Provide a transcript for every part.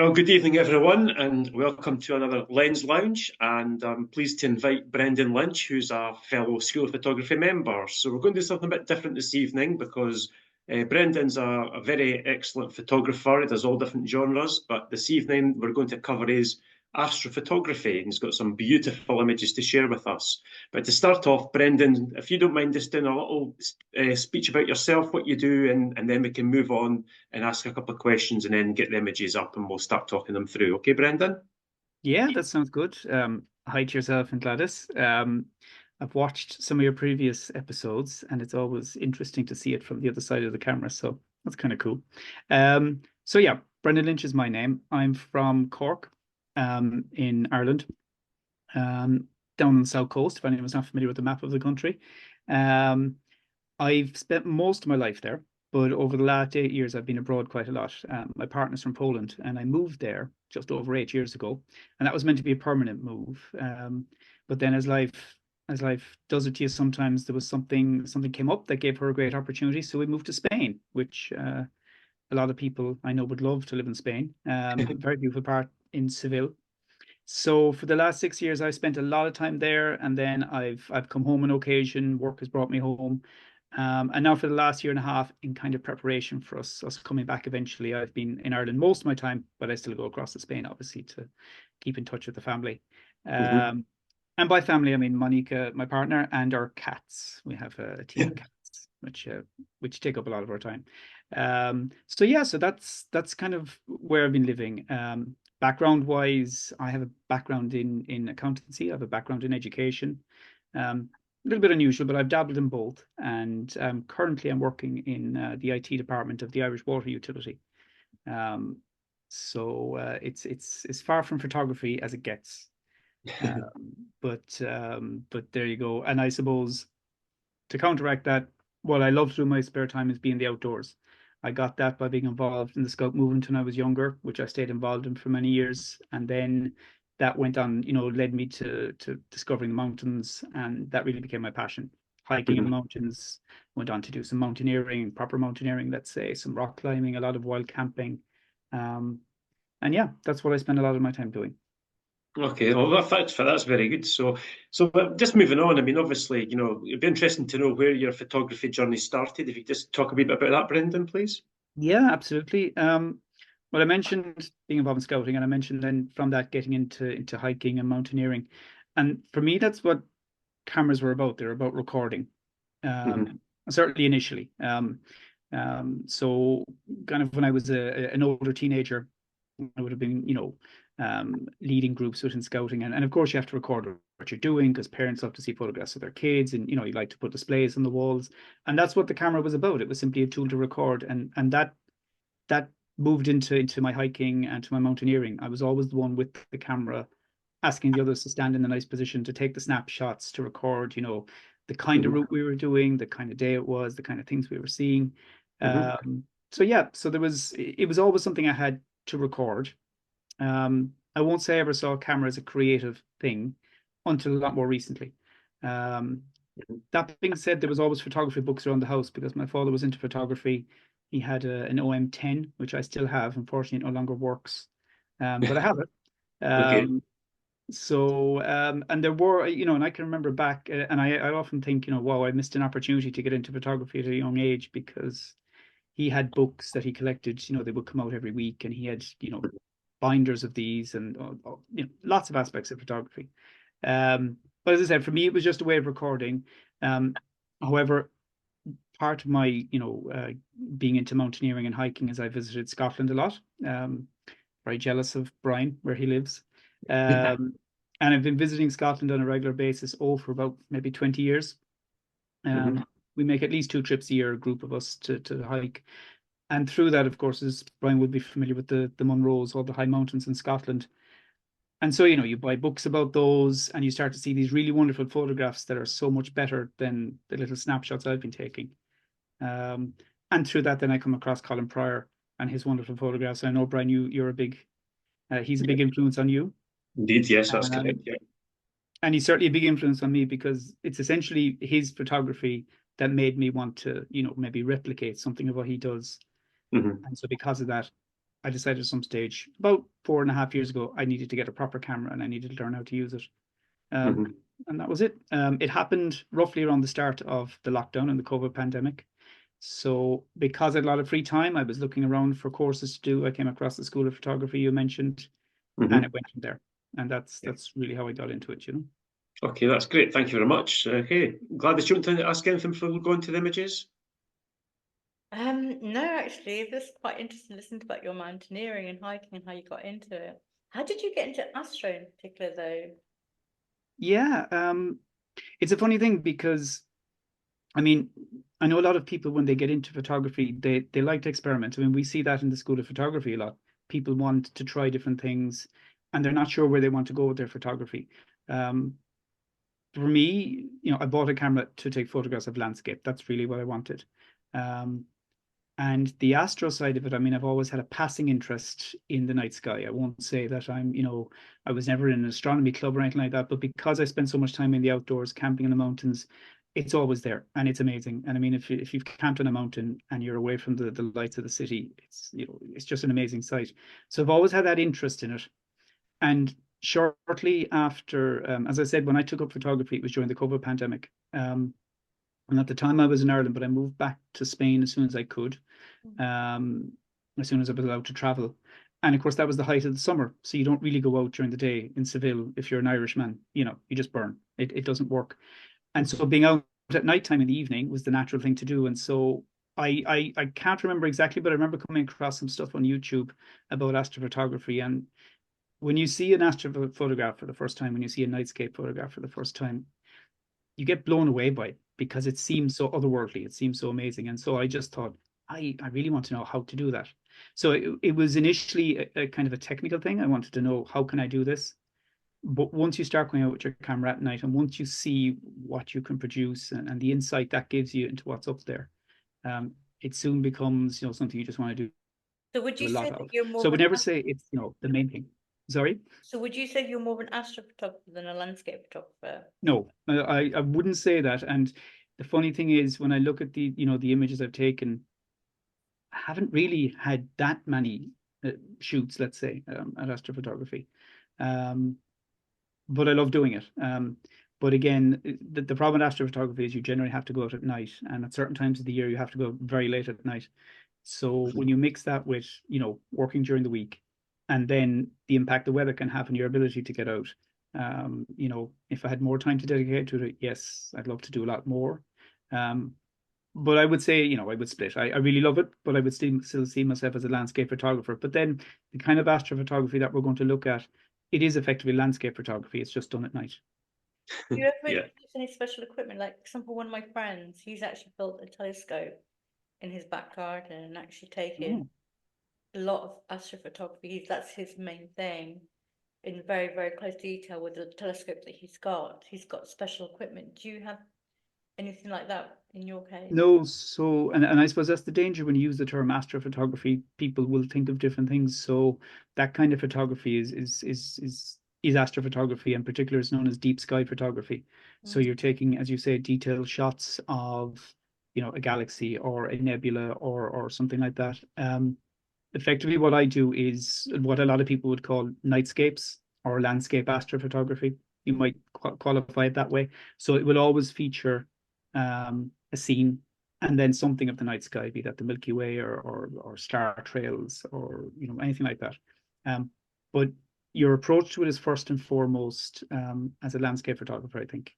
Well, good evening, everyone, and welcome to another Lens Lounge. And I'm pleased to invite Brendan Lynch, who's a fellow School of Photography member. So we're going to do something a bit different this evening because Brendan's a very excellent photographer. He does all different genres, but this evening we're going to cover his astrophotography, and he's got some beautiful images to share with us. But to start off, Brendan, if you don't mind just doing a little speech about yourself, what you do, and then we can move on and ask a couple of questions and then get the images up and we'll start talking them through. Okay, Brendan? Yeah, that sounds good. Hi to yourself and Gladys. I've watched some of your previous episodes, and it's always interesting to see it from the other side of the camera. So that's kind of cool. So yeah, Brendan Lynch is my name. I'm from Cork, in Ireland, down on the south coast. If anyone's not familiar with the map of the country, um, I've spent most of my life there, but over the last 8 years, I've been abroad quite a lot. My partner's from Poland, and I moved there just over 8 years ago, and that was meant to be a permanent move. But then, as life does it to you, sometimes there was something came up that gave her a great opportunity, so we moved to Spain, which a lot of people I know would love to live in Spain. Very beautiful part in Seville. So for the last 6 years, I spent a lot of time there, and then I've come home on occasion. Work has brought me home, and now for the last year and a half, in kind of preparation for us coming back eventually, I've been in Ireland most of my time, but I still go across to Spain, obviously, to keep in touch with the family. Mm-hmm. Um, and by family, I mean Monica, my partner, and our cats. We have a team of cats, which take up a lot of our time. So yeah, so that's kind of where I've been living. Background wise, I have a background in accountancy. I have a background in education. A little bit unusual, but I've dabbled in both. And currently, I'm working in the IT department of the Irish Water Utility. Um, so it's as far from photography as it gets. But there you go. And I suppose to counteract that, what I love to do in my spare time is be in the outdoors. I got that by being involved in the Scout movement when I was younger, which I stayed involved in for many years. And then that went on, led me to discovering the mountains, and that really became my passion. Hiking in the Mm-hmm. mountains, went on to do some mountaineering, proper mountaineering, let's say, some rock climbing, a lot of wild camping. Um, and yeah, that's what I spend a lot of my time doing. Okay, well, that's very good. But just moving on, I mean, obviously, it'd be interesting to know where your photography journey started. If you could just talk a wee bit about that, Brendan, please. Yeah, absolutely. Well, I mentioned being involved in scouting, and I mentioned then from that getting into hiking and mountaineering. And for me, that's what cameras were about. They're about recording. Mm-hmm. Certainly initially. So kind of when I was an older teenager, I would have been, leading groups within scouting, and of course you have to record what you're doing because parents love to see photographs of their kids, and you like to put displays on the walls, and that's what the camera was about. It was simply a tool to record, and that moved into my hiking and to my mountaineering. I was always the one with the camera, asking the others to stand in a nice position to take the snapshots, to record, the kind of Mm-hmm. route we were doing, the kind of day it was, the kind of things we were seeing. Mm-hmm. So yeah, so it was always something I had to record. I won't say I ever saw a camera as a creative thing until a lot more recently. Um, that being said, there was always photography books around the house because my father was into photography. He had an OM10, which I still have. Unfortunately, it no longer works, but I have it. Okay. And there were, and I can remember back, and I often think, wow, I missed an opportunity to get into photography at a young age because he had books that he collected. They would come out every week, and he had, binders of these, and lots of aspects of photography. But as I said, for me, it was just a way of recording. Um, However, part of my, being into mountaineering and hiking is I visited Scotland a lot. Very jealous of Brian, where he lives. Um, and I've been visiting Scotland on a regular basis, for about maybe 20 years. Mm-hmm. We make at least 2 trips a year, a group of us to hike. And through that, of course, as Brian would be familiar with the Munros, all the high mountains in Scotland. And so, you buy books about those and you start to see these really wonderful photographs that are so much better than the little snapshots I've been taking. Um, and through that, then I come across Colin Pryor and his wonderful photographs. I know, Brian, he's a Yeah. big influence on you. Indeed, yes, that's correct. Um, Yeah. and he's certainly a big influence on me because it's essentially his photography that made me want to, maybe replicate something of what he does. Mm-hmm. And so because of that, I decided at some stage about 4.5 years ago, I needed to get a proper camera and I needed to learn how to use it. Um, Hmm. and that was it. It happened roughly around the start of the lockdown and the COVID pandemic. So because I had a lot of free time, I was looking around for courses to do. I came across the School of Photography you mentioned, and it Hmm. went from there. And that's really how I got into it, you know. Okay, that's great. Thank you very much. Okay, glad that you want to ask anything before we go into the images. No, actually, this is quite interesting listening about your mountaineering and hiking and how you got into it. How did you get into astro in particular, though? Yeah, it's a funny thing because I mean, I know a lot of people when they get into photography, they like to experiment. I mean, we see that in the School of Photography a lot. People want to try different things, and they're not sure where they want to go with their photography. Um, for me, I bought a camera to take photographs of landscape. That's really what I wanted. Um, and the astro side of it, I mean, I've always had a passing interest in the night sky. I won't say that I was never in an astronomy club or anything like that, but because I spend so much time in the outdoors, camping in the mountains, it's always there and it's amazing. And I mean, if you've camped on a mountain and you're away from the lights of the city, it's just an amazing sight. So I've always had that interest in it. And shortly after, as I said, when I took up photography, it was during the COVID pandemic. And at the time I was in Ireland, but I moved back to Spain as soon as I could, um, as soon as I was allowed to travel. And of course, that was the height of the summer. So you don't really go out during the day in Seville if you're an Irishman. You just burn. It doesn't work. And so being out at nighttime in the evening was the natural thing to do. And so I can't remember exactly, but I remember coming across some stuff on YouTube about astrophotography. And when you see an astrophotograph for the first time, when you see a nightscape photograph for the first time, you get blown away by it because it seems so otherworldly. It seems so amazing. And so I just thought, I really want to know how to do that. So it was initially a kind of a technical thing. I wanted to know how can I do this? But once you start going out with your camera at night and once you see what you can produce and the insight that gives you into what's up there, it soon becomes, something you just want to do So would you a say lot that of. you're more So I of would an never say it's, the main thing. Sorry? so would you say you're more of an astrophotographer than a landscape photographer? No, I wouldn't say that. And the funny thing is, when I look at the images I've taken, I haven't really had that many shoots, let's say, at astrophotography. Um, but I love doing it. But again, the problem with astrophotography is you generally have to go out at night, and at certain times of the year you have to go very late at night. So when you mix that with, working during the week, and then the impact the weather can have on your ability to get out, if I had more time to dedicate to it, yes, I'd love to do a lot more. Um, but I would say, I would split. I really love it, but I would still see myself as a landscape photographer. But then the kind of astrophotography that we're going to look at, it is effectively landscape photography. It's just done at night. Do you ever Yeah. use any special equipment? Like, for example, one of my friends, he's actually built a telescope in his back garden and actually taken Oh. a lot of astrophotography. That's his main thing in very, very close detail with the telescope that he's got. He's got special equipment. Do you have anything like that in your case? No, so and I suppose that's the danger when you use the term astrophotography, people will think of different things. So that kind of photography is astrophotography, in particular is known as deep sky photography. So Mm. you're taking, as you say, detailed shots of, a galaxy or a nebula or something like that. Effectively what I do is what a lot of people would call nightscapes or landscape astrophotography. You might qualify it that way. So it will always feature a scene and then something of the night sky, be that the Milky Way or star trails or anything like that. Um, but your approach to it is first and foremost as a landscape photographer, I think.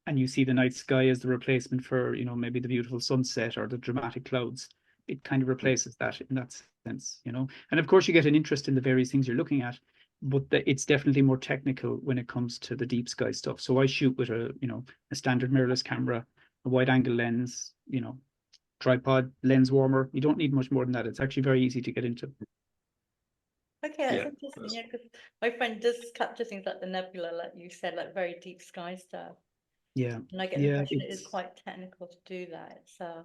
And you see the night sky as the replacement for maybe the beautiful sunset or the dramatic clouds. It kind of replaces that in that sense. And of course, you get an interest in the various things you're looking at, but it's definitely more technical when it comes to the deep sky stuff. So I shoot with a standard mirrorless camera, a wide angle lens, tripod, lens warmer. You don't need much more than that. It's actually very easy to get into. Okay, that's Yeah. interesting. Yeah, because my friend does capture things like the nebula, like you said, like very deep sky stuff. Yeah, And I get the yeah, impression it is quite technical to do that. So,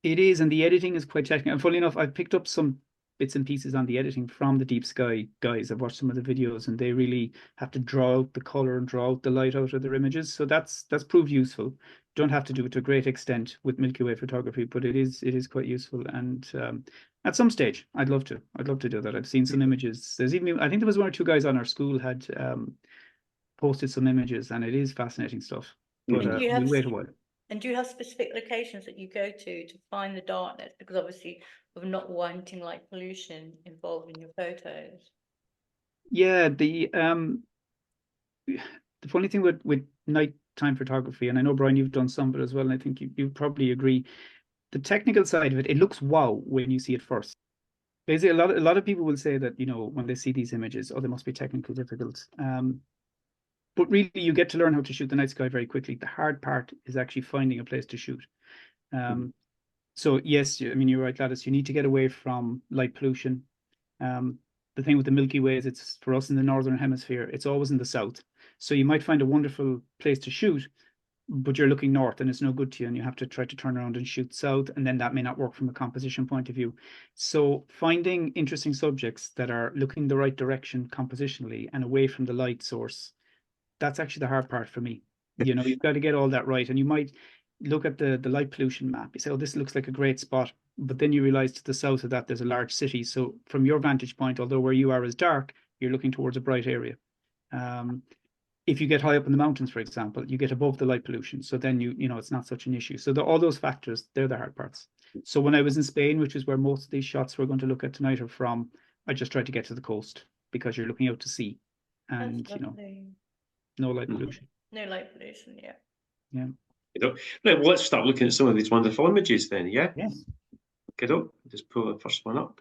it is, and the editing is quite technical. And funny enough, I've picked up some bits and pieces on the editing from the Deep Sky guys. I've watched some of the videos, and they really have to draw out the color and draw out the light out of their images. So that's proved useful. Don't have to do it to a great extent with Milky Way photography, but it is quite useful. And At some stage, I'd love to. I'd love to do that. I've seen some images. There's even, I think there was one or two guys on our school had posted some images, and it is fascinating stuff. But And do you we'll have wait a while. and do you have specific locations that you go to find the darkness? Because obviously, of not wanting light pollution involved in your photos. Yeah, the funny thing with nighttime photography, and I know Brian, you've done some of it as well, and I think you probably agree. The technical side of it, it looks wow when you see it first. Basically, a lot of people will say that, you know, when they see these images, oh, they must be technically difficult. But really, you get to learn how to shoot the night sky very quickly. The hard part is actually finding a place to shoot. So yes, I mean, you're right, Gladys. You need to get away from light pollution. The thing with the Milky Way is it's for us in the northern hemisphere, it's always in the south. So you might find a wonderful place to shoot, but you're looking north and it's no good to you, and you have to try to turn around and shoot south, and then that may not work from a composition point of view. So finding interesting subjects that are looking the right direction compositionally and away from the light source, that's actually the hard part for me. You know, you've got to get all that right, and you might look at the light pollution map. You say, oh, this looks like a great spot, but then you realize to the south of that there's a large city. So from your vantage point, although where you are is dark, you're looking towards a bright area. If you get high up in the mountains, for example, you get above the light pollution. So then you know, it's not such an issue. So all those factors, they're the hard parts. So when I was in Spain, which is where most of these shots we're going to look at tonight are from, I just tried to get to the coast because you're looking out to sea, and you know, no light pollution. No light pollution, yeah. Yeah. Right, well, let's start looking at some of these wonderful images then, yeah? Yes. Okay, just pull the first one up.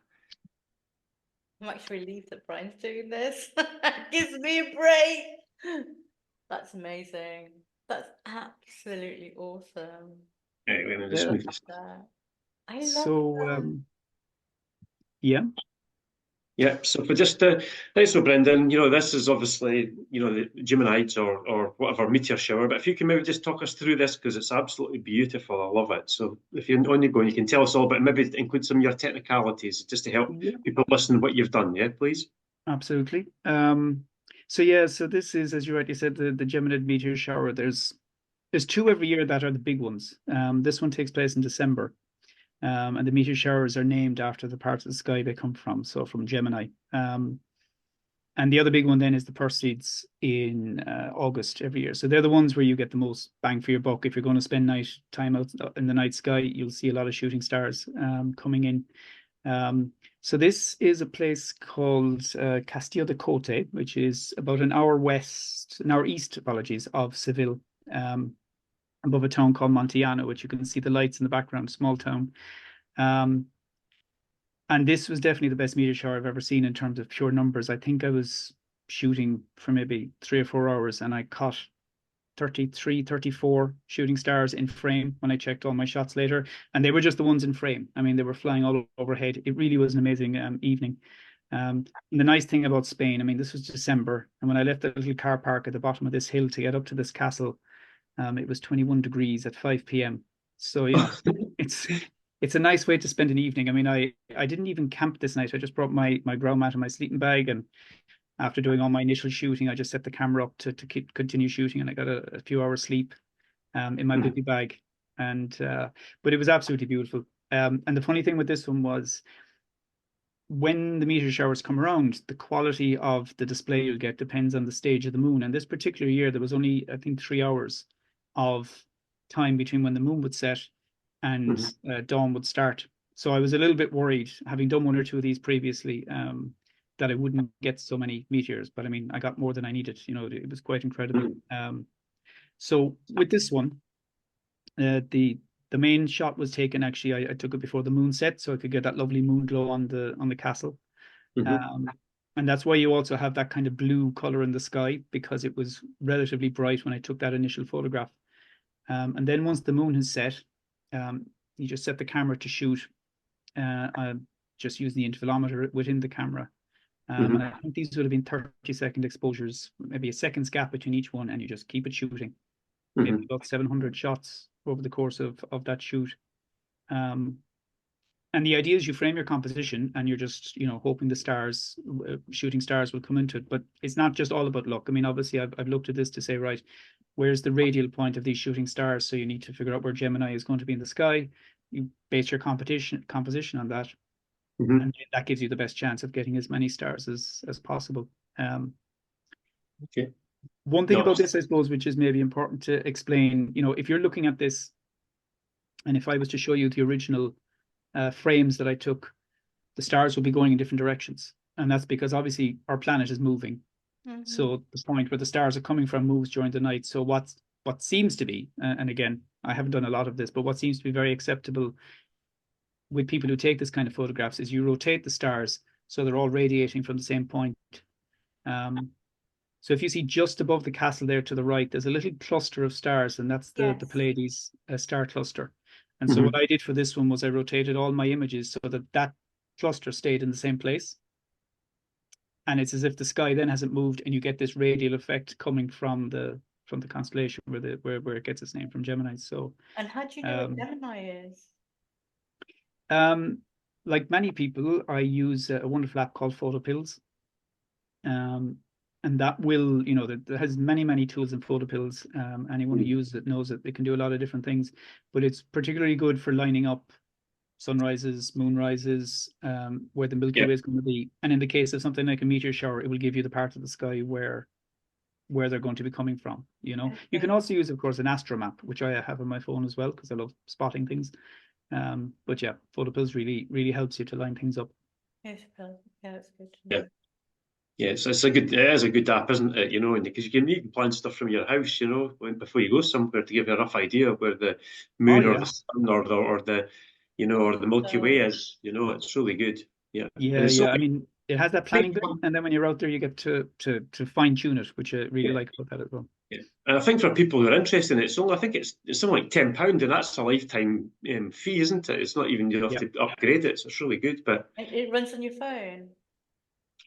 I'm actually relieved that Brian's doing this. Gives me a break. That's amazing. That's absolutely awesome. Right, we're going to just move this. I love So that. yeah. Yeah, so for just thanks for Brendan. You know, this is obviously, you know, the Geminids or whatever meteor shower. But if you can maybe just talk us through this, because it's absolutely beautiful. I love it. So if you're only going, you can tell us all, but maybe include some of your technicalities just to help people listen what you've done. Yeah, please. Absolutely. So yeah, so this is, as you rightly said, the Geminid meteor shower. There's two every year that are the big ones. This one takes place in December. And the meteor showers are named after the parts of the sky they come from, so from Gemini. And the other big one then is the Perseids in August every year. So they're the ones where you get the most bang for your buck. If you're going to spend time out in the night sky, you'll see a lot of shooting stars coming in. So this is a place called Castillo de Cote, which is about an hour east, apologies, of Seville. Above a town called Montiano, which you can see the lights in the background, small town. And this was definitely the best meteor shower I've ever seen in terms of pure numbers. I think I was shooting for maybe 3 or 4 hours, and I caught 33, 34 shooting stars in frame when I checked all my shots later. And they were just the ones in frame. I mean, they were flying all overhead. It really was an amazing evening. And the nice thing about Spain, I mean, this was December, and when I left the little car park at the bottom of this hill to get up to this castle, it was 21 degrees at 5 p.m. So, you know, it's a nice way to spend an evening. I mean, I didn't even camp this night. I just brought my ground mat and my sleeping bag. And after doing all my initial shooting, I just set the camera up to continue shooting. And I got a few hours sleep in my bivy bag. And but it was absolutely beautiful. And the funny thing with this one was, when the meteor showers come around, the quality of the display you'll get depends on the stage of the moon. And this particular year, there was only, I think, 3 hours of time between when the moon would set and dawn would start. So I was a little bit worried, having done 1 or 2 of these previously, that I wouldn't get so many meteors. But I mean, I got more than I needed. You know, it was quite incredible. So with this one, the main shot was taken, actually, I took it before the moon set, so I could get that lovely moon glow on the castle. And that's why you also have that kind of blue color in the sky, because it was relatively bright when I took that initial photograph. And then once the moon has set, you just set the camera to shoot. I just use the intervalometer within the camera. And I think these would have been 30-second exposures, maybe a second's gap between each one, and you just keep it shooting. Maybe about 700 shots over the course of that shoot. And the idea is you frame your composition and you're just, you know, hoping the stars, shooting stars will come into it. But it's not just all about luck. I mean, obviously, I've looked at this to say, right, where's the radial point of these shooting stars? So you need to figure out where Gemini is going to be in the sky. You base your composition on that. Mhm. and that gives you the best chance of getting as many stars as possible. Okay. One thing No, about this, I suppose, which is maybe important to explain, if you're looking at this, and if I was to show you the original frames that I took, the stars will be going in different directions. And that's because obviously our planet is moving. So the point where the stars are coming from moves during the night. So what seems to be, and again, I haven't done a lot of this, but what seems to be very acceptable with people who take this kind of photographs is you rotate the stars so they're all radiating from the same point. So if you see just above the castle there to the right, there's a little cluster of stars, and that's the Yes. Pleiades star cluster. And so what I did for this one was I rotated all my images so that that cluster stayed in the same place. And it's as if the sky then hasn't moved, and you get this radial effect coming from the constellation where it gets its name from, Gemini. So And how do you know what Gemini is? like many people, I use a wonderful app called PhotoPills. And that will, that has many tools in PhotoPills. Anyone who uses it knows that it can do a lot of different things, but it's particularly good for lining up sunrises, moonrises, where the Milky Way is going to be. And in the case of something like a meteor shower, it will give you the part of the sky where they're going to be coming from. Okay. You can also use, of course, an astromap, which I have on my phone as well because I love spotting things. But yeah, PhotoPills really helps you to line things up. Yes, Phil. Yeah, that's good to Yeah. know. Yeah, it is a good app, isn't it? And because you can even plan stuff from your house, before you go somewhere to give you a rough idea of where the moon or the sun or the Milky Way is. It's really good. Yeah. And it's so I mean, it has that planning bit, and then when you're out there, you get to fine tune it, which I really like about that as well. Yeah. And I think for people who are interested in it, I think it's something like £10, and that's a lifetime fee, isn't it? It's not even you have to upgrade it, so it's really good. But It runs on your phone.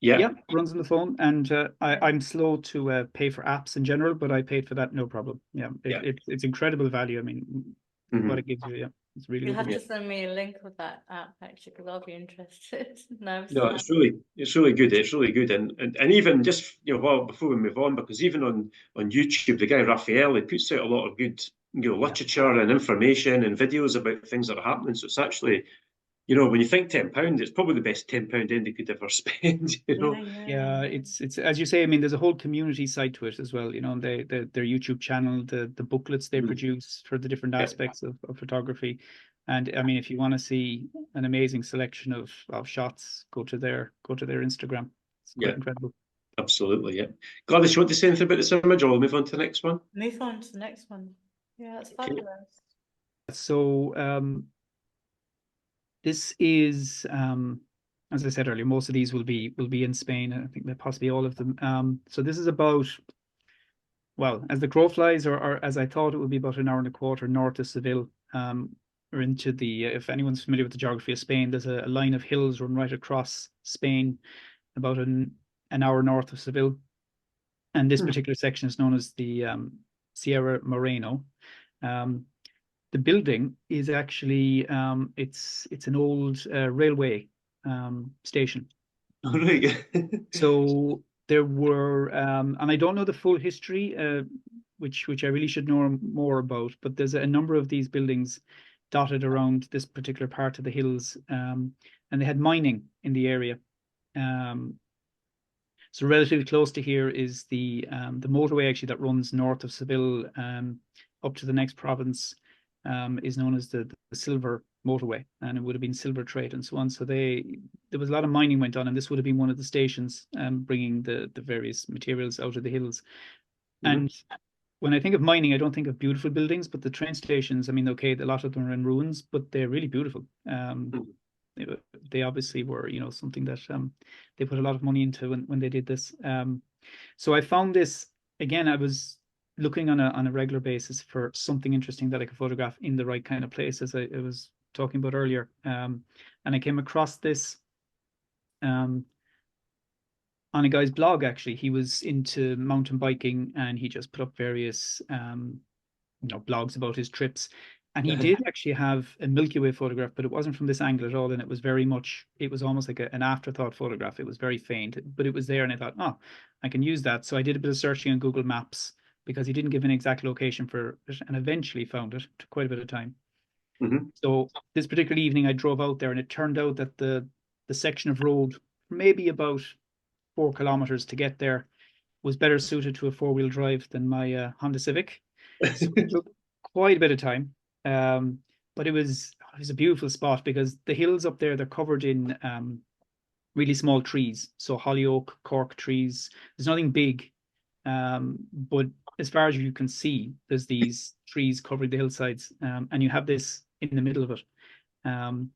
Yeah, runs on the phone, and I'm slow to pay for apps in general, but I paid for that no problem. Yeah, it's incredible value. I mean, what it gives you, it's really You'll good. have to send me a link of that app actually, because I'll be interested. No, it's really good. It's really good, and even just before we move on, because even on YouTube, the guy Raphael, he puts out a lot of good literature and information and videos about things that are happening. So it's actually, when you think £10, it's probably the best £10 Andy could ever spend. Yeah, it's as you say. I mean, there's a whole community side to it as well. Their YouTube channel, the booklets they produce for the different aspects of photography. And I mean, if you want to see an amazing selection of shots, go to their Instagram. It's quite incredible. Absolutely, yeah. Gladys, you want to say anything about this image, or we'll move on to the next one? Move on to the next one. Yeah, that's fabulous. So this is, as I said earlier, most of these will be in Spain. I think that possibly all of them. So this is about, well, as the crow flies, or as I thought it would be, about an hour and a quarter north of Seville. Or into the, if anyone's familiar with the geography of Spain, there's a line of hills run right across Spain, about an hour north of Seville. And this particular section is known as the Sierra Moreno. The building is actually it's an old railway station. Right. So there were, and I don't know the full history, which I really should know more about, but there's a number of these buildings dotted around this particular part of the hills, and they had mining in the area. So relatively close to here is the motorway actually that runs north of Seville up to the next province, is known as the Silver Motorway, and it would have been silver trade and so on. So there was a lot of mining went on, and this would have been one of the stations bringing the various materials out of the hills. And when I think of mining, I don't think of beautiful buildings, but the train stations, I mean, okay, a lot of them are in ruins, but they're really beautiful. They obviously were, something that they put a lot of money into when they did this. So I found this, again, I was looking on a regular basis for something interesting that I could photograph in the right kind of place, as I was talking about earlier. And I came across this on a guy's blog, actually. He was into mountain biking, and he just put up various blogs about his trips. And he did actually have a Milky Way photograph, but it wasn't from this angle at all. And it was almost like an afterthought photograph. It was very faint, but it was there. And I thought, oh, I can use that. So I did a bit of searching on Google Maps, because he didn't give an exact location for it, and eventually found it. It took quite a bit of time. So this particular evening I drove out there, and it turned out that the the section of road, maybe about 4 kilometers to get there, was better suited to a 4-wheel drive than my Honda Civic. So it took quite a bit of time. But it was a beautiful spot because the hills up there, they're covered in really small trees. So holly oak, cork trees. There's nothing big. But as far as you can see, there's these trees covering the hillsides. And you have this in the middle of it. And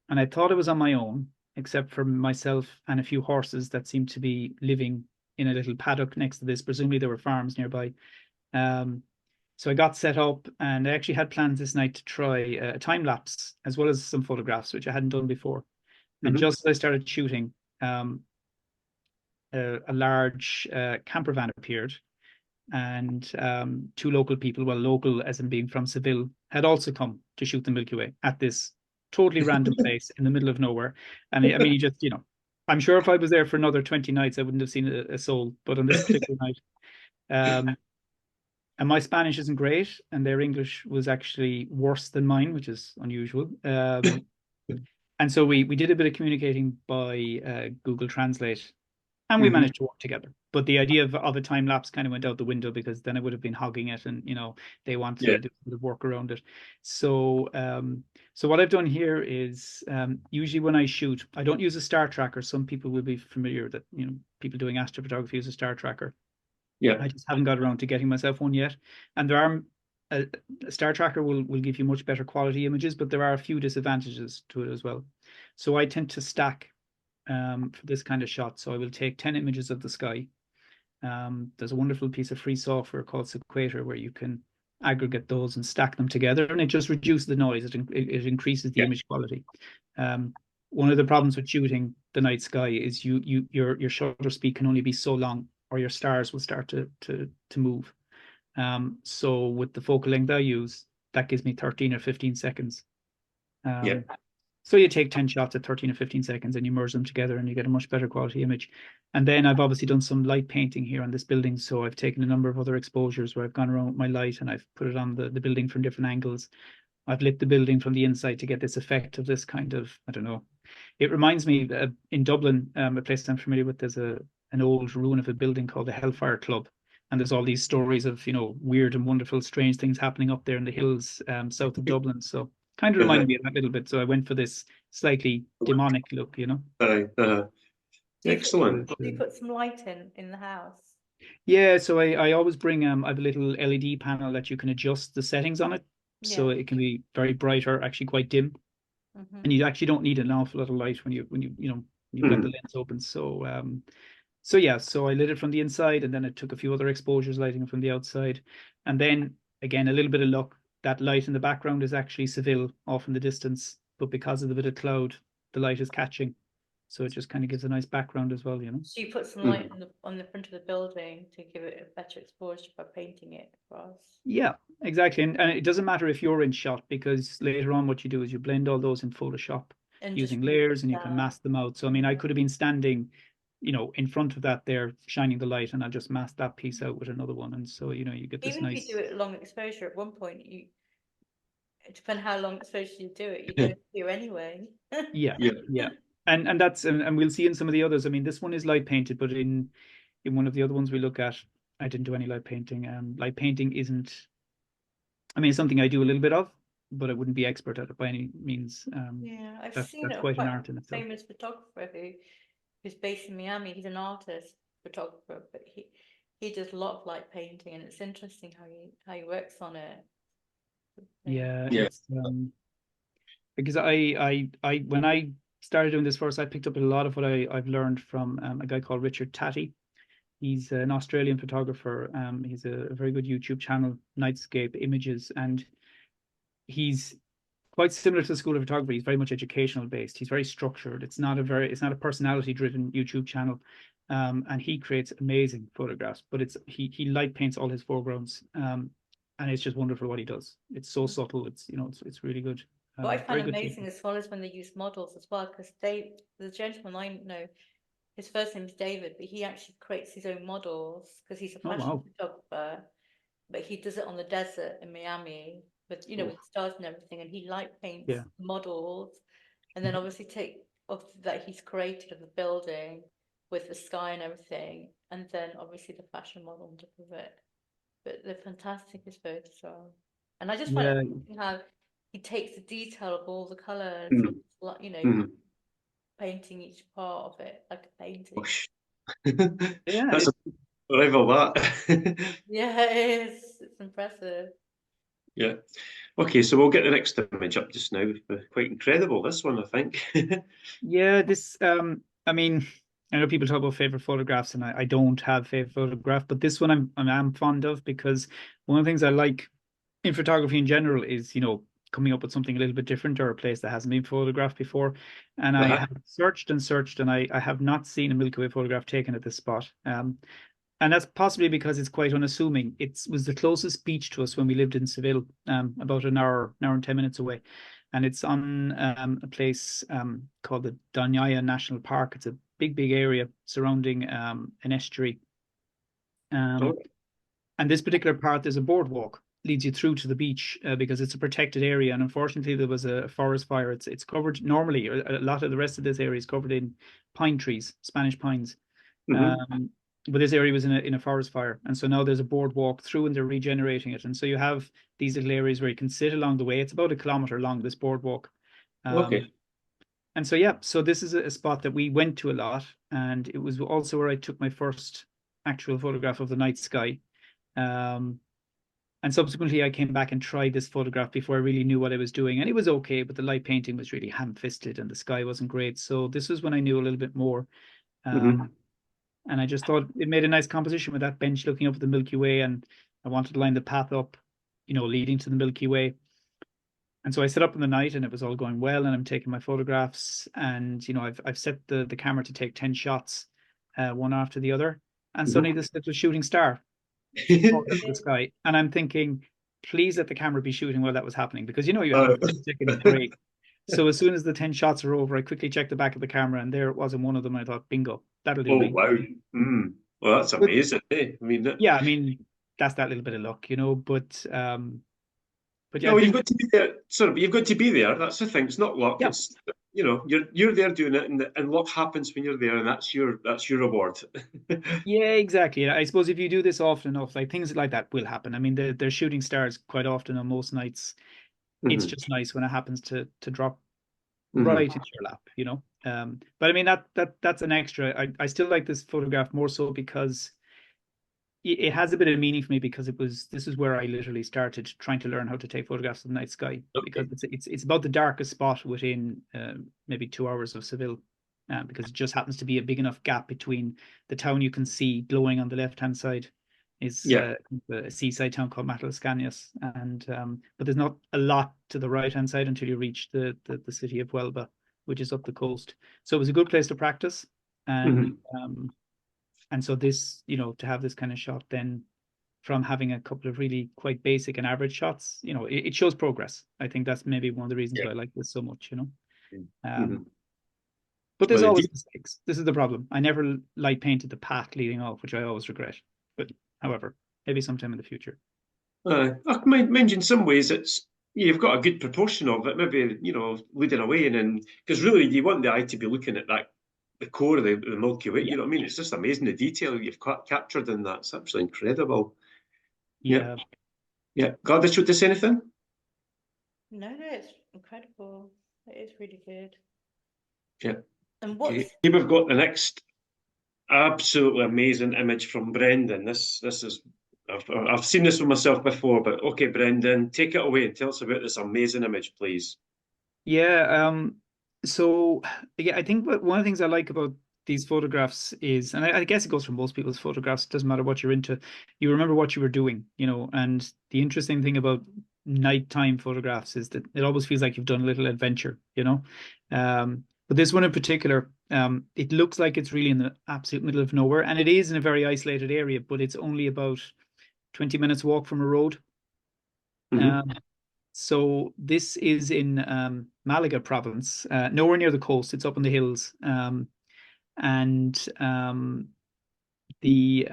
I thought it was on my own, except for myself and a few horses that seemed to be living in a little paddock next to this. Presumably there were farms nearby. So I got set up, and I actually had plans this night to try a time lapse as well as some photographs, which I hadn't done before. And just as I started shooting, a large camper van appeared, and 2 local people, well, local as in being from Seville, had also come to shoot the Milky Way at this totally random place in the middle of nowhere. And I mean, you just, I'm sure if I was there for another 20 nights, I wouldn't have seen a soul. But on this particular night, and my Spanish isn't great, and their English was actually worse than mine, which is unusual. And so we did a bit of communicating by Google Translate, and we managed to work together. But the idea of a time lapse kind of went out the window, because then I would have been hogging it, and they want to do the work around it. So so what I've done here is usually when I shoot, I don't use a star tracker. Some people will be familiar that people doing astrophotography use a star tracker. Yeah. I just haven't got around to getting myself one yet. And there are a star tracker will give you much better quality images, but there are a few disadvantages to it as well. So I tend to stack for this kind of shot. So I will take 10 images of the sky. There's a wonderful piece of free software called Sequator where you can aggregate those and stack them together, and it just reduces the noise. It increases the image quality. One of the problems with shooting the night sky is your shutter speed can only be so long, or your stars will start to move. So with the focal length I use, that gives me 13 or 15 seconds. So you take 10 shots at 13 or 15 seconds and you merge them together and you get a much better quality image. And then I've obviously done some light painting here on this building. So I've taken a number of other exposures where I've gone around with my light and I've put it on the building from different angles. I've lit the building from the inside to get this effect of this kind of, I don't know. It reminds me in Dublin, a place I'm familiar with, there's an old ruin of a building called the Hellfire Club. And there's all these stories of, weird and wonderful, strange things happening up there in the hills south of Dublin. So kind of reminded me of that a little bit. So I went for this slightly demonic look, Excellent. Do you put some light in the house? Yeah, so I always bring I have a little LED panel that you can adjust the settings on it. So it can be very bright or actually quite dim. And you actually don't need an awful lot of light when you've got the lens open. So so I lit it from the inside, and then I took a few other exposures lighting it from the outside. And then again, a little bit of luck, that light in the background is actually Seville off in the distance, but because of the bit of cloud, the light is catching. So it just kind of gives a nice background as well, So you put some light on the front of the building to give it a better exposure by painting it across. Yeah, exactly. And it doesn't matter if you're in shot, because later on what you do is you blend all those in Photoshop and using layers, and you can mask them out. So I mean, I could have been standing in front of that there, shining the light, and I'll just mask that piece out with another one. And so, you get this Even nice. if you do it long exposure, at one point, it depends how long exposure you do it, you're going to do anyway. Yeah. And that's, and we'll see in some of the others. I mean, this one is light painted, but in one of the other ones we look at, I didn't do any light painting. Light painting isn't, I mean, it's something I do a little bit of, but I wouldn't be expert at it by any means. I've seen that's a quite an quite art in itself. famous photographer who's based in Miami. He's an artist photographer, but he does a lot of light painting, and it's interesting how he works on it. It's, because I when I started doing this first, I picked up a lot of what I've learned from a guy called Richard Tatty. He's an Australian photographer. He's a very good YouTube channel, Nightscape Images, and he's quite similar to the School of Photography. He's very much educational based. He's very structured. It's not a personality driven YouTube channel. And he creates amazing photographs, but he light paints all his foregrounds. And it's just wonderful what he does. It's so subtle. It's really good. What I find amazing as well is when they use models as well, because the gentleman I know, his first name is David, but he actually creates his own models because he's a fashion photographer, but he does it on the desert in Miami with with stars and everything, and he light paints models, and then obviously that he's created of the building with the sky and everything, and then obviously the fashion model on top of it. But they're fantastic, his photos are. And I just find it amazing how he takes the detail of all the colours, Mm. you know, Mm. painting each part of it like a painting. Gosh. Yeah, That's a rival, that. Yeah, it is. It's impressive. Yeah. Okay, so we'll get the next image up just now. Quite incredible, this one, I think. yeah. This, I mean, I know people talk about favorite photographs, and I don't have favorite photograph, but this one I'm fond of, because one of the things I like in photography in general is, you know, coming up with something a little bit different, or a place that hasn't been photographed before. And I have searched and searched, and I have not seen a Milky Way photograph taken at this spot. And that's possibly because it's quite unassuming. It was the closest beach to us when we lived in Seville, about an hour and 10 minutes away. And it's on a place called the Donyaya National Park. It's a big area surrounding an estuary. Oh. And this particular part, there's a boardwalk leads you through to the beach, because it's a protected area. And unfortunately, there was a forest fire. It's covered normally. A lot of the rest of this area is covered in pine trees, Spanish pines. Mm-hmm. But this area was in a forest fire, and so now there's a boardwalk through, and they're regenerating it. And so you have these little areas where you can sit along the way. It's about 1 kilometer long, this boardwalk. Okay. And so, yeah, so this is a spot that we went to a lot, and it was also where I took my first actual photograph of the night sky. And subsequently, I came back and tried this photograph before I really knew what I was doing. And it was okay, but the light painting was really ham-fisted and the sky wasn't great. So this was when I knew a little bit more. Mm-hmm. And I just thought it made a nice composition with that bench looking up at the Milky Way. And I wanted to line the path up, you know, leading to the Milky Way. And so I set up in the night, and it was all going well. And I'm taking my photographs. And, you know, I've set the camera to take 10 shots, one after the other. And suddenly this little shooting star out of the sky, and I'm thinking, please let the camera be shooting while that was happening, because you know you have a 10 seconds break. So as soon as the 10 shots are over, I quickly checked the back of the camera, and there it was in one of them. I thought, bingo, that'll do Oh, me. wow. Mm. Well, that's But amazing. Eh? I mean, yeah, I mean, that's that little bit of luck, you know. But yeah, I no, you've think, got to be there. Sorry, you've got to be there. That's the thing. It's not luck. yeah, It's, you know, you're there doing it, and luck happens when you're there, and that's your reward. yeah, exactly. I suppose if you do this often enough, like things like that will happen. I mean, they're shooting stars quite often on most nights. It's Mm-hmm. just nice when it happens to drop right Mm-hmm. into your lap, you know. But I mean, that's an extra. I still like this photograph more so because it has a bit of meaning for me, because this is where I literally started trying to learn how to take photographs of the night sky, because Okay. it's about the darkest spot within maybe 2 hours of Seville, because it just happens to be a big enough gap between the town you can see glowing on the left hand side is Yeah. a seaside town called Matalscanias, and but there's not a lot to the right hand side until you reach the city of Huelva, which is up the coast. So it was a good place to practice, and Mm-hmm. and so this, you know, to have this kind of shot, then from having a couple of really quite basic and average shots, you know, it shows progress. I think that's maybe one of the reasons Yeah. why I like this so much, you know. Mm-hmm. But Well, there's always mistakes. This is the problem. I never light painted the path leading off, which I always regret. But however, maybe sometime in the future. I mind you, in some ways, it's you've got a good proportion of it. Maybe you know, leading away, and then because really, you want the eye to be looking at that the core of the Milky Way. Yeah. You know what I mean? It's just amazing the detail you've captured in that. It's absolutely incredible. Yeah, Yeah. yeah. Gladys, would this anything? No, it's incredible. It is really good. Yeah. And Okay. Here we've got the next absolutely amazing image from Brendan. This is I've seen this for myself before, but okay, Brendan, take it away and tell us about this amazing image, please. Yeah. So yeah, I think one of the things I like about these photographs is, and I guess it goes for most people's photographs, doesn't matter what you're into, you remember what you were doing, you know. And the interesting thing about nighttime photographs is that it always feels like you've done a little adventure, you know. But this one in particular, it looks like it's really in the absolute middle of nowhere, and it is in a very isolated area, but it's only about 20 minutes walk from a road. Mm-hmm. So this is in Malaga province, nowhere near the coast. It's up in the hills, and the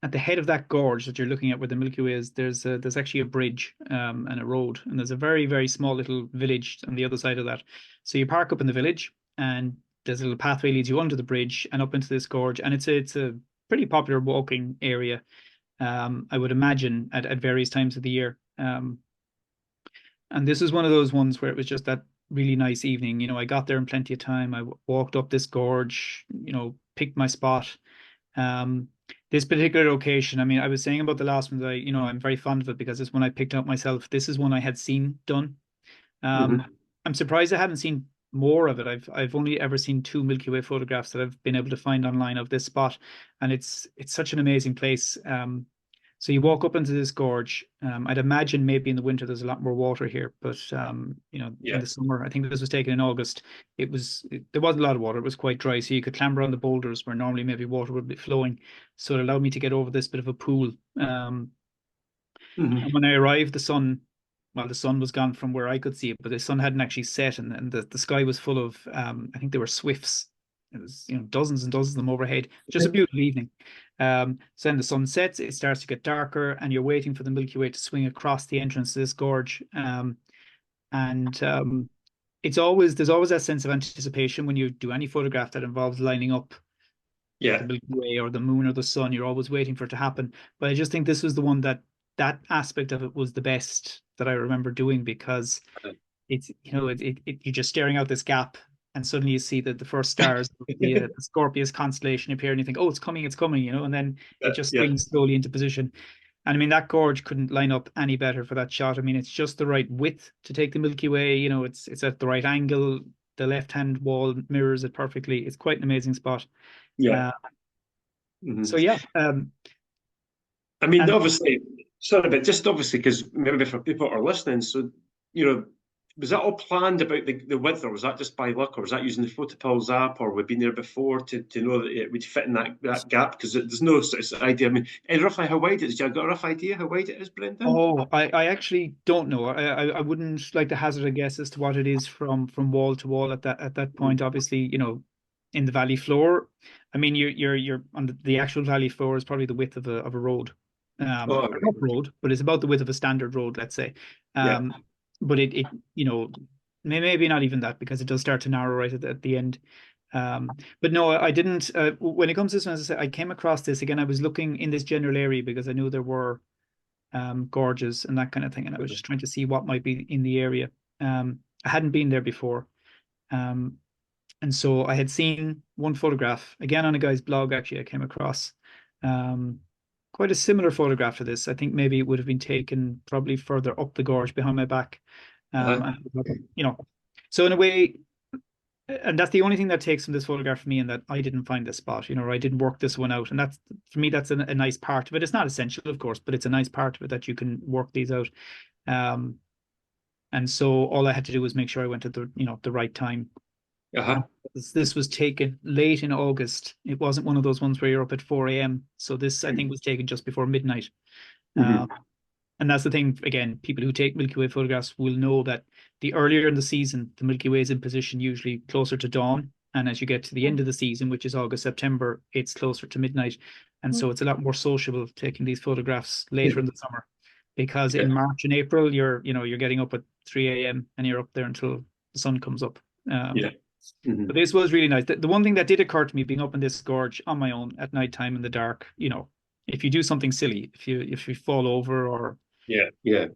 at the head of that gorge that you're looking at, where the Milky Way is, there's actually a bridge and a road, and there's a very small little village on the other side of that. So you park up in the village, and there's a little pathway leads you under the bridge and up into this gorge, and it's a pretty popular walking area. I would imagine at various times of the year. And this is one of those ones where it was just that really nice evening. You know, I got there in plenty of time. I walked up this gorge, you know, picked my spot. Um, this particular location, I mean, I was saying about the last one that you know, I'm very fond of it because it's one I picked out myself. This is one I had seen done. Mhm. I'm surprised I haven't seen more of it. I've only ever seen 2 Milky Way photographs that I've been able to find online of this spot, and it's such an amazing place. So you walk up into this gorge. I'd imagine maybe in the winter there's a lot more water here, but you know, in Yeah. the summer, I think this was taken in August. There wasn't a lot of water. It was quite dry, so you could clamber on the boulders where normally maybe water would be flowing. So it allowed me to get over this bit of a pool. Mhm. And when I arrived, the sun was gone from where I could see it, but the sun hadn't actually set, and the sky was full of, I think they were swifts. It was, you know, dozens and dozens of them overhead. Just a beautiful evening. So then the sun sets, it starts to get darker, and you're waiting for the Milky Way to swing across the entrance to this gorge. And there's always that sense of anticipation when you do any photograph that involves lining up the Yeah. Milky Way or the moon or the sun. You're always waiting for it to happen. But I just think this was the one that aspect of it was the best that I remember doing, because it's, you know, you're just staring out this gap, and suddenly you see that the first stars of the Scorpius constellation appear, and you think, oh, it's coming, you know, and then it just Yeah. swings slowly into position. And I mean, that gorge couldn't line up any better for that shot. I mean, it's just the right width to take the Milky Way. You know, it's at the right angle. The left-hand wall mirrors it perfectly. It's quite an amazing spot. Yeah. Uh, Mhm. so yeah, I mean, and obviously, sorry, but just obviously, because maybe for people that are listening, so, you know, was that all planned about the width, or was that just by luck, or was that using the Photopills app, or we've been there before to know that it would fit in that gap? Because there's no sort of idea. I mean, and roughly how wide it is? You got a rough idea how wide it is, Brendan? oh, I actually don't know. I wouldn't like to hazard a guess as to what it is from wall to wall at that point. Obviously, you know, in the valley floor, I mean, you're on the actual valley floor is probably the width of a road, Oh, a right. rough road, but it's about the width of a standard road, let's say. Yeah. But it you know, maybe not even that, because it does start to narrow right at the end. But no, I didn't. When it comes to this one, as I said, I came across this again. I was looking in this general area because I knew there were gorges and that kind of thing. And I was just trying to see what might be in the area. I hadn't been there before. Um, and so I had seen one photograph again on a guy's blog. Actually, I came across um, quite a similar photograph to this. I think maybe it would have been taken probably further up the gorge behind my back. Uh-huh. And, you know, so in a way, and that's the only thing that takes from this photograph for me, and that I didn't find this spot, you know, or I didn't work this one out. And that's, for me, that's a nice part of it. It's not essential, of course, but it's a nice part of it that you can work these out. Um, and so all I had to do was make sure I went at the right time. Uh-huh. This was taken late in August. It wasn't one of those ones where you're up at 4 a.m. So this, I think, was taken just before midnight. Mhm. And that's the thing, again, people who take Milky Way photographs will know that the earlier in the season, the Milky Way is in position usually closer to dawn. And as you get to the end of the season, which is August, September, it's closer to midnight. And so it's a lot more sociable taking these photographs later in the summer. Because Yeah. in March and April, you're getting up at 3 a.m. and you're up there until the sun comes up. Yeah. But Mhm. this was really nice. The one thing that did occur to me being up in this gorge on my own at night time in the dark, you know, if you do something silly, if you fall over, or Yeah. Yeah.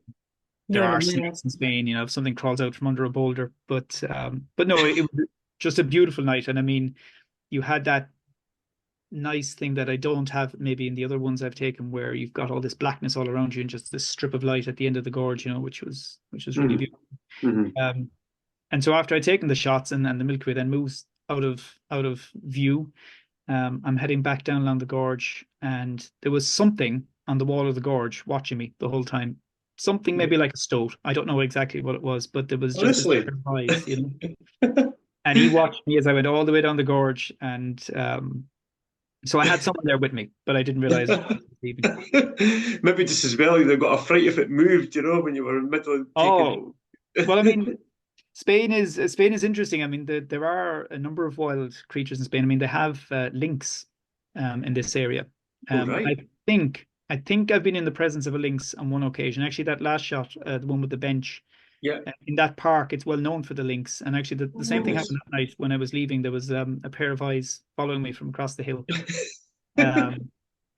there You're in are the middle. snakes in Spain, you know, if something crawls out from under a boulder. But no, it was just a beautiful night. And I mean, you had that nice thing that I don't have maybe in the other ones I've taken, where you've got all this blackness all around you and just this strip of light at the end of the gorge, you know, which was really Mhm. beautiful. Mhm. Um, and so after I'd taken the shots, and the Milky Way then moves out of view, I'm heading back down along the gorge, and there was something on the wall of the gorge watching me the whole time. Something maybe like a stoat. I don't know exactly what it was, but there was just this Honestly. pair of eyes, you know. And he watched me as I went all the way down the gorge, and so I had someone there with me, but I didn't realize it was leaving. Maybe just as well, you got a fright if it moved, you know, when you were in the middle of taking. Oh, well, I mean, Spain is interesting. I mean, there are a number of wild creatures in Spain. I mean, they have lynx in this area. Oh, I right. think I've been in the presence of a lynx on one occasion. Actually, that last shot, the one with the bench, Yeah. In that park, it's well known for the lynx. And actually, the same thing Yes. happened that night when I was leaving. There was a pair of eyes following me from across the hill. Um,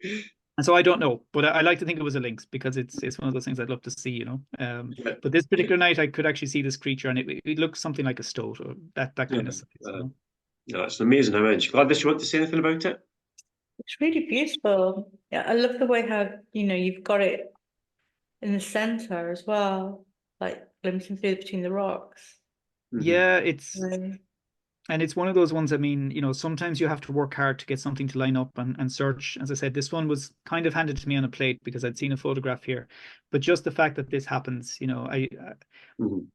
and so I don't know, but I like to think it was a lynx because it's one of those things I'd love to see, you know. Yeah. But this particular night, I could actually see this creature, and it looked something like a stoat or that Yeah. kind of size, you know. Yeah, it's an amazing image. Gladys, you want to say anything about it? It's really beautiful. Yeah, I love the way how, you've got it in the center as well, like glimpsing through between the rocks. Yeah, it's Really. and it's one of those ones, I mean, you know, sometimes you have to work hard to get something to line up and search. As I said, this one was kind of handed to me on a plate because I'd seen a photograph here. But just the fact that this happens, you know, Mhm.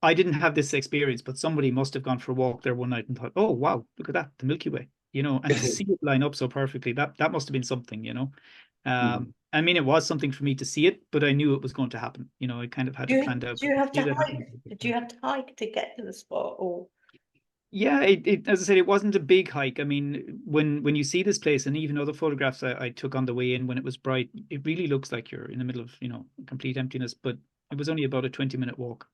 I didn't have this experience, but somebody must have gone for a walk there one night and thought, "Oh, wow, look at that, the Milky Way," you know, and to see it line up so perfectly, that must have been something, you know. Mhm. I mean, it was something for me to see it, but I knew it was going to happen. You know, I kind of had Do it you, planned out. do you have See to that hike? happen. Do you have to hike to get to the spot, or? Yeah, as I said, it wasn't a big hike. I mean, when you see this place, and even other photographs I took on the way in when it was bright, it really looks like you're in the middle of, you know, complete emptiness. But it was only about a 20-minute walk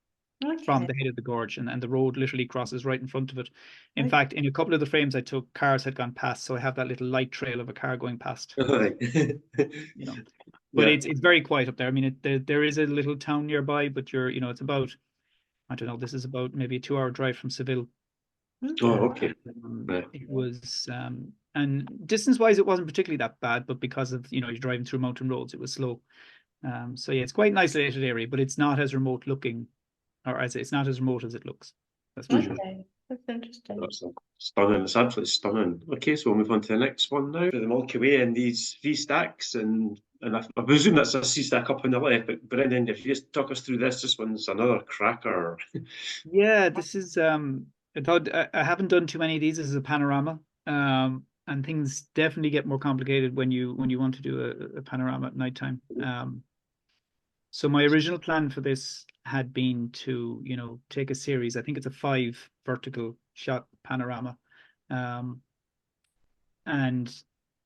from Okay. the head of the gorge, and the road literally crosses right in front of it. In Okay. fact, in a couple of the frames I took, cars had gone past, so I have that little light trail of a car going past, Right. you know. But Yeah. it's very quiet up there. I mean, there is a little town nearby, but you know, it's about, I don't know, this is about maybe a 2-hour drive from Seville. Oh, Okay. okay. Right. It was, and distance-wise, it wasn't particularly that bad, but because of, you know, you're driving through mountain roads, it was slow. So yeah, it's quite an isolated area, but it's not as remote looking, or as it's not as remote as it looks. That's for sure. Okay. That's interesting. That's stunning. It's absolutely stunning. Okay, so we'll move on to the next one now. The Milky Way and these three stacks, and I presume that's a C stack up on the left. But Brendan, if you just talk us through this one's another cracker. Yeah, this is I thought I haven't done too many of these as a panorama. And things definitely get more complicated when you want to do a panorama at nighttime. So my original plan for this had been to, you know, take a series. I think it's a 5 vertical shot panorama. Um, and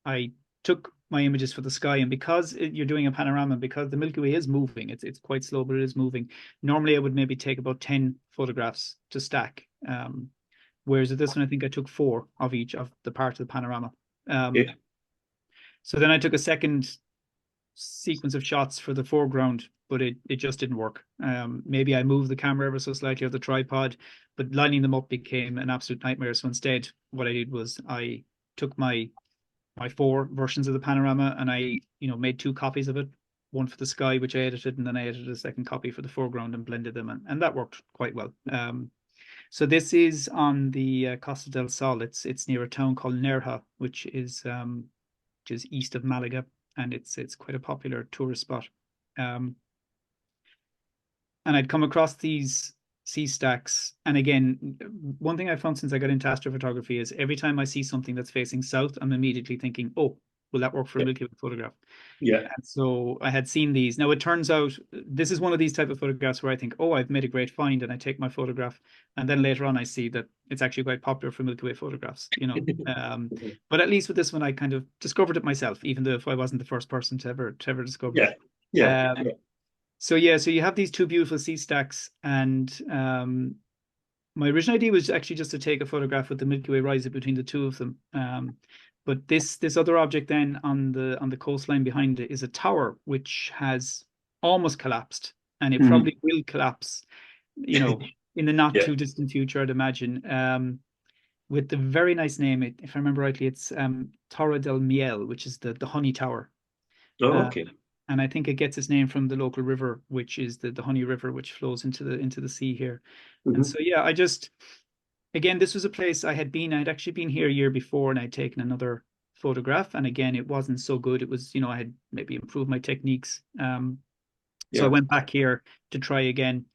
I took my images for the sky. And because you're doing a panorama, because the Milky Way is moving, it's quite slow, but it is moving. Normally, I would maybe take about 10 photographs to stack. Whereas at this one, I think I took 4 of each of the part of the panorama. Yeah. So then I took a second sequence of shots for the foreground, but it just didn't work. Maybe I moved the camera ever so slightly or the tripod, but lining them up became an absolute nightmare. So instead, what I did was I took my 4 versions of the panorama and I, you know, made 2 copies of it, one for the sky, which I edited, and then I edited a second copy for the foreground and blended them, and that worked quite well. So this is on the Costa del Sol. It's near a town called Nerja, which is east of Malaga, and it's quite a popular tourist spot. Um, and I'd come across these sea stacks. And again, one thing I found since I got into astrophotography is every time I see something that's facing south, I'm immediately thinking, oh, will that work for a Milky Way photograph? Yeah. And so I had seen these. Now it turns out this is one of these type of photographs where I think, oh, I've made a great find, and I take my photograph, and then later on I see that it's actually quite popular for Milky Way photographs, you know. But at least with this one, I kind of discovered it myself, even though if I wasn't the first person to ever discover Yeah. it. Yeah. So yeah, so you have these 2 beautiful sea stacks, and my original idea was actually just to take a photograph with the Milky Way rising between the 2 of them. But this other object then on the coastline behind it is a tower which has almost collapsed, and it Mhm. probably will collapse, you know, in the not Yeah. too distant future, I'd imagine. With the very nice name, if I remember rightly, it's Torre del Miel, which is the honey tower. Oh, Uh, okay. and I think it gets its name from the local river, which is the Honey River, which flows into the sea here. And Mhm. so yeah, I just again, this was a place I had been. I had actually been here a year before, and I'd taken another photograph. And again, it wasn't so good. It was, you know, I had maybe improved my techniques. So I Yeah. went back here to try again,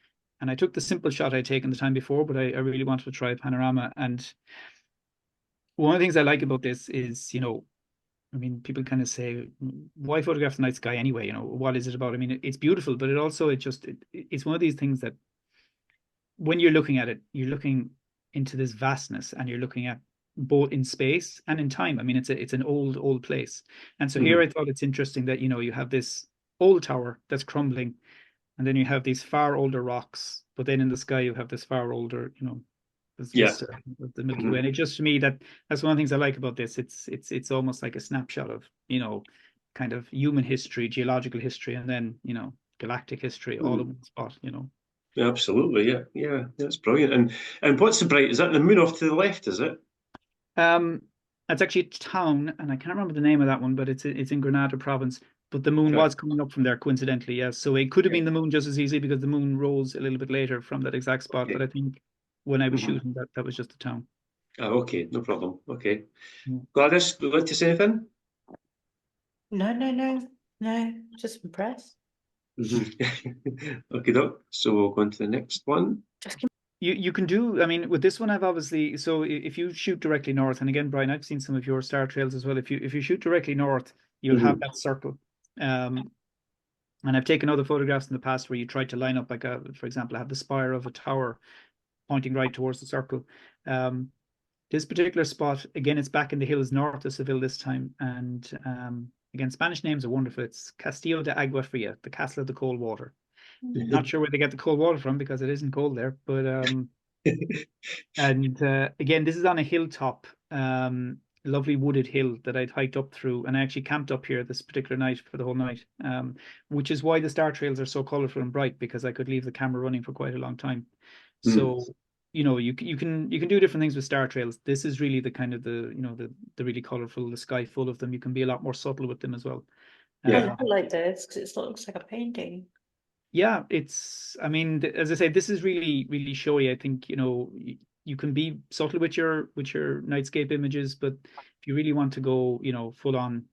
and I took the simple shot I'd taken the time before, but I really wanted to try a panorama. And one of the things I like about this is, you know, I mean, people kind of say, why photograph the night sky anyway? You know, what is it about? I mean, it's beautiful, but it's one of these things that when you're looking at it, you're looking into this vastness, and you're looking at both in space and in time. I mean, it's an old place. And so here Mhm. I thought it's interesting that, you know, you have this old tower that's crumbling, and then you have these far older rocks, but then in the sky you have this far older, this Yeah. vista of the Milky Way. And it just, to me, that's one of the things I like about this. It's almost like a snapshot of, kind of human history, geological history, and then, galactic history all in one spot, Absolutely, yeah, that's brilliant. And what's the bright? Is that the moon off to the left? Is it? It's actually a town, and I can't remember the name of that one, but it's in Granada province. But the moon was coming up from there coincidentally, yes. So it could have been the moon just as easy because the moon rose a little bit later from that exact spot. Okay. But I think when I was shooting that was just the town. Oh, okay, no problem. Okay. Gladys, would you like to say anything? No, just impressed. Okay, doc. So we'll go on to the next one. You can do, I mean, with this one, I've obviously, so if you shoot directly north, and again, Brian, I've seen some of your star trails as well. If you shoot directly north, you'll have that circle. And I've taken other photographs in the past where you tried to line up like for example, have the spire of a tower pointing right towards the circle. This particular spot, again, it's back in the hills north of Seville this time. And again, Spanish names are wonderful. It's Castillo de Agua Fria, the Castle of the Cold Water. Not sure where they get the cold water from because it isn't cold there. But and again, this is on a hilltop, lovely wooded hill that I'd hiked up through, and I actually camped up here this particular night for the whole night, which is why the star trails are so colorful and bright, because I could leave the camera running for quite a long time. So you can do different things with star trails. This is really the kind of the really colorful, the sky full of them. You can be a lot more subtle with them as well. I like this because it looks like a painting. Yeah, I mean, as I say, this is really, really showy. I think, you can be subtle with your nightscape images, but if you really want to go, full on,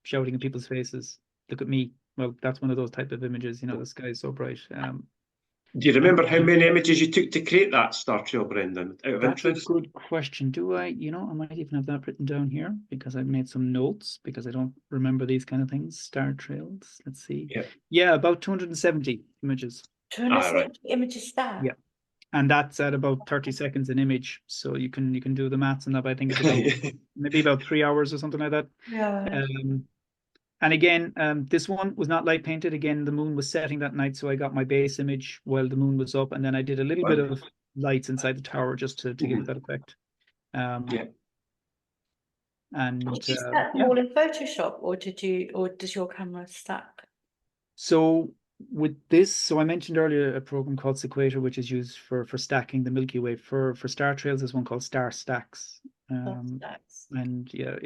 shouting in people's faces, look at me. Well, that's one of those type of images, the sky is so bright. Do you remember how many images you took to create that star trail, Brendan? Out of That's interest? a good question. Do I, I might even have that written down here because I've made some notes because I don't remember these kind of things. Star trails. Let's see. Yeah, about 270 images. 270 images there. Yeah. And that's at about 30 seconds an image. So you can do the maths on that, but I think it's about maybe about 3 hours or something like that. Yeah. And again, this one was not light painted. Again, the moon was setting that night, so I got my base image while the moon was up, and then I did a little bit of lights inside the tower just to give it that effect. And did you stack them all in Photoshop, or does your camera stack? So with this, so I mentioned earlier a program called Sequator, which is used for stacking the Milky Way. For star trails, there's one called Star Stacks. And yeah,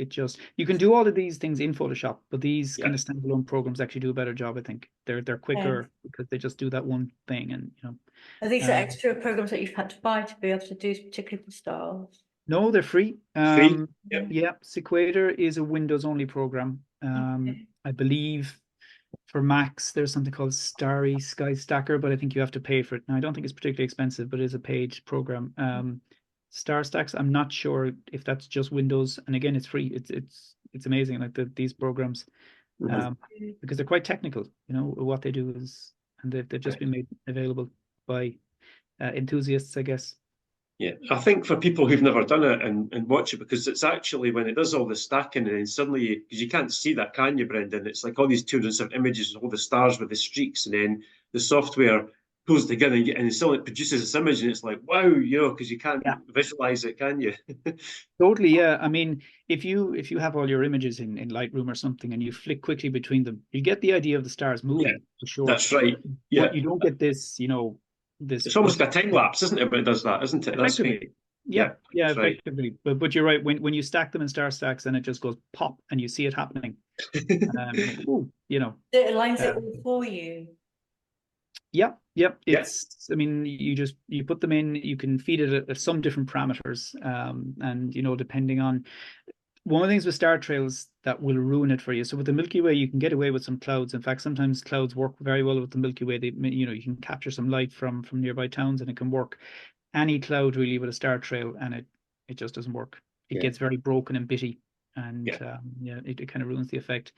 you can do all of these things in Photoshop, but these kind of standalone programs actually do a better job. I think they're quicker because they just do that one thing. And are these extra programs that you've had to buy to be able to do particular styles? No, they're free. Free? Yeah, Sequator is a Windows only program. I believe for Macs there's something called Starry Sky Stacker, but I think you have to pay for it. Now I don't think it's particularly expensive, but it is a paid program. Star Stacks, I'm not sure if that's just Windows, and again, it's free. It's amazing, like these programs, because they're quite technical. What they do is, and they've just been made available by enthusiasts, I guess. Yeah, I think for people who've never done it and watch it, because it's actually when it does all the stacking and then suddenly, because you can't see that, can you, Brendan? It's like all these 207 images, all the stars with the streaks, and then the software pulls together and suddenly it produces this image, and it's like, wow, because you can't visualize it, can you? Totally, yeah. I mean, if you have all your images in Lightroom or something and you flick quickly between them, you get the idea of the stars moving for sure. That's right. Yeah. But you don't get this, it's almost like a time lapse, isn't it? But it does that, isn't it? That's right. Yeah, effectively. Right. But you're right. When you stack them in star stacks, then it just goes pop, and you see it happening. It aligns it all for you. Yep. I mean, you put them in. You can feed it at some different parameters, and depending on. One of the things with star trails that will ruin it for you. So with the Milky Way, you can get away with some clouds. In fact, sometimes clouds work very well with the Milky Way. You can capture some light from nearby towns, and it can work. Any cloud really with a star trail, and it just doesn't work. It gets very broken and bitty, and it kind of ruins the effect.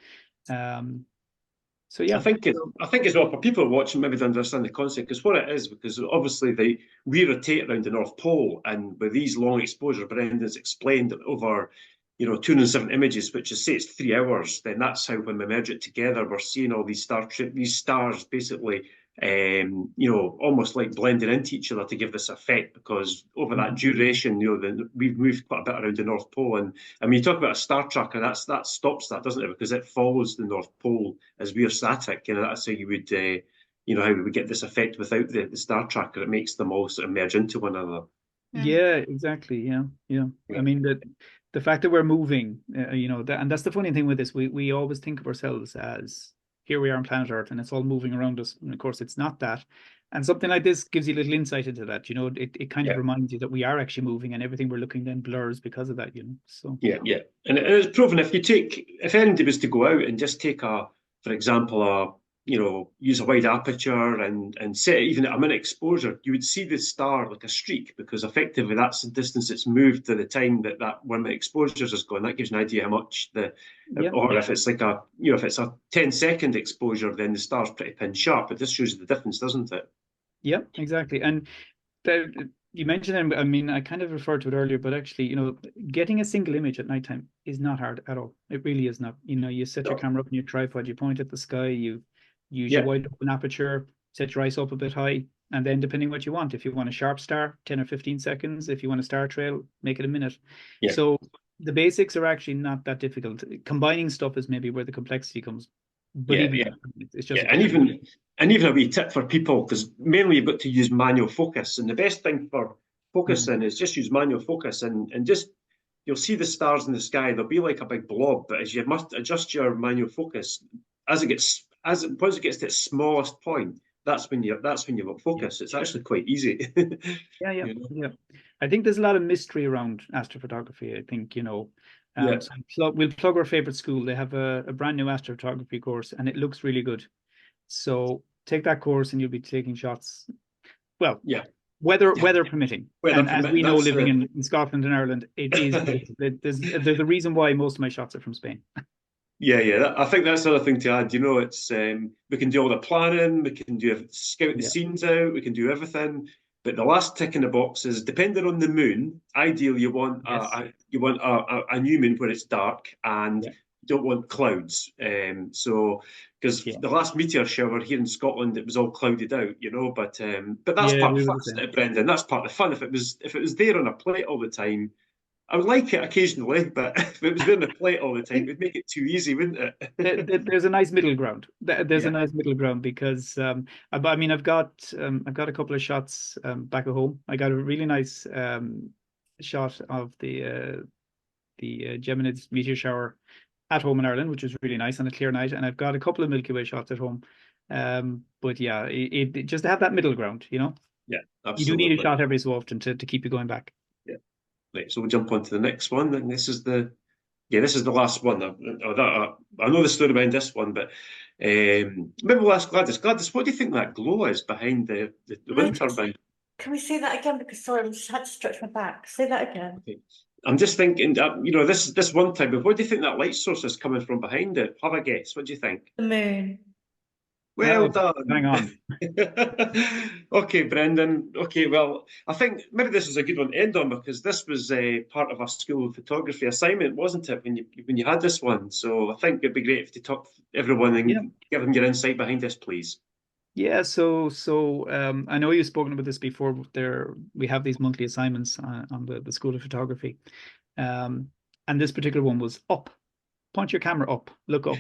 So yeah, I think as well for people watching maybe to understand the concept, because what it is, because obviously we rotate around the North Pole, and with these long exposure, Brendan's explained over 207 images, which is, say it's 3 hours, then that's how, when we merge it together, we're seeing all these stars basically, almost like blending into each other to give this effect, because over that duration, we've moved quite a bit around the North Pole. And when you talk about a star tracker, that stops that, doesn't it? Because it follows the North Pole as we're static. That's how you would, how we would get this effect without the star tracker. It makes them all sort of merge into one another. Yeah, exactly. Yeah. I mean, the fact that we're moving, and that's the funny thing with this. We always think of ourselves as, here we are on planet Earth and it's all moving around us. And of course, it's not that. And something like this gives you a little insight into that. It kind of reminds you that we are actually moving, and everything we're looking then blurs because of that. So yeah. And it's proven, if anybody was to go out and just take for example, use a wide aperture and set it even at a minute exposure, you would see the star like a streak, because effectively that's the distance it's moved to the time that 1 minute exposure is gone. That gives you an idea how much or if it's like if it's a 10-second exposure, then the star's pretty pin sharp. But this shows you the difference, doesn't it? Yeah, exactly. And you mentioned, I mean, I kind of referred to it earlier, but actually, getting a single image at nighttime is not hard at all. It really is not. You set your camera up in your tripod, you point at the sky, you use your wide open aperture, set your eyes up a bit high, and then depending what you want, if you want a sharp star, 10 or 15 seconds. If you want a star trail, make it a minute. Yeah. So the basics are actually not that difficult. Combining stuff is maybe where the complexity comes. But it's just and even a wee tip for people, because mainly you've got to use manual focus, and the best thing for focusing is just use manual focus, and just, you'll see the stars in the sky, they'll be like a big blob, but as you must adjust your manual focus, once it gets to its smallest point, that's when you've got focus. It's actually quite easy. Yeah. I think there's a lot of mystery around astrophotography. I think, so we'll plug our favorite school. They have a brand new astrophotography course, and it looks really good. So take that course and you'll be taking shots. Well, weather permitting. As we know, living in Scotland and Ireland, it is. There's a reason why most of my shots are from Spain. Yeah. I think that's another thing to add. It's we can do all the planning, we can scout the scenes out, we can do everything. But the last tick in the box is, depending on the moon, ideally you want a new moon where it's dark, and you don't want clouds. Because the last meteor shower here in Scotland, it was all clouded out, But that's part of the fun, isn't it, Brendan? That's part of the fun. If it was there on a plate all the time, I would like it occasionally, but if it was on a plate all the time, it'd make it too easy, wouldn't it? There's a nice middle ground. There's a nice middle ground, because I've got a couple of shots back at home. I got a really nice shot of the Geminids meteor shower at home in Ireland, which was really nice on a clear night, and I've got a couple of Milky Way shots at home. But yeah, it just to have that middle ground, Yeah, absolutely. You do need a shot every so often to keep you going back. Yeah. Right, so we'll jump on to the next one, and this is the last one. I know the story behind this one, but maybe we'll ask Gladys. Gladys, what do you think that glow is behind the wind turbine? Can we see that again? Because sorry, I just had to stretch my back. Say that again. Okay. I'm just thinking, this one time, but what do you think that light source is coming from behind it? Have a guess. What do you think? The moon. Well done. Hang on. Okay, Brendan. Okay, well, I think maybe this is a good one to end on, because this was part of a school of photography assignment, wasn't it, when you had this one? So I think it'd be great if you talk to everyone and give them your insight behind this, please. Yeah, so I know you've spoken about this before. We have these monthly assignments on the School of Photography, and this particular one was up. Point your camera up, look up,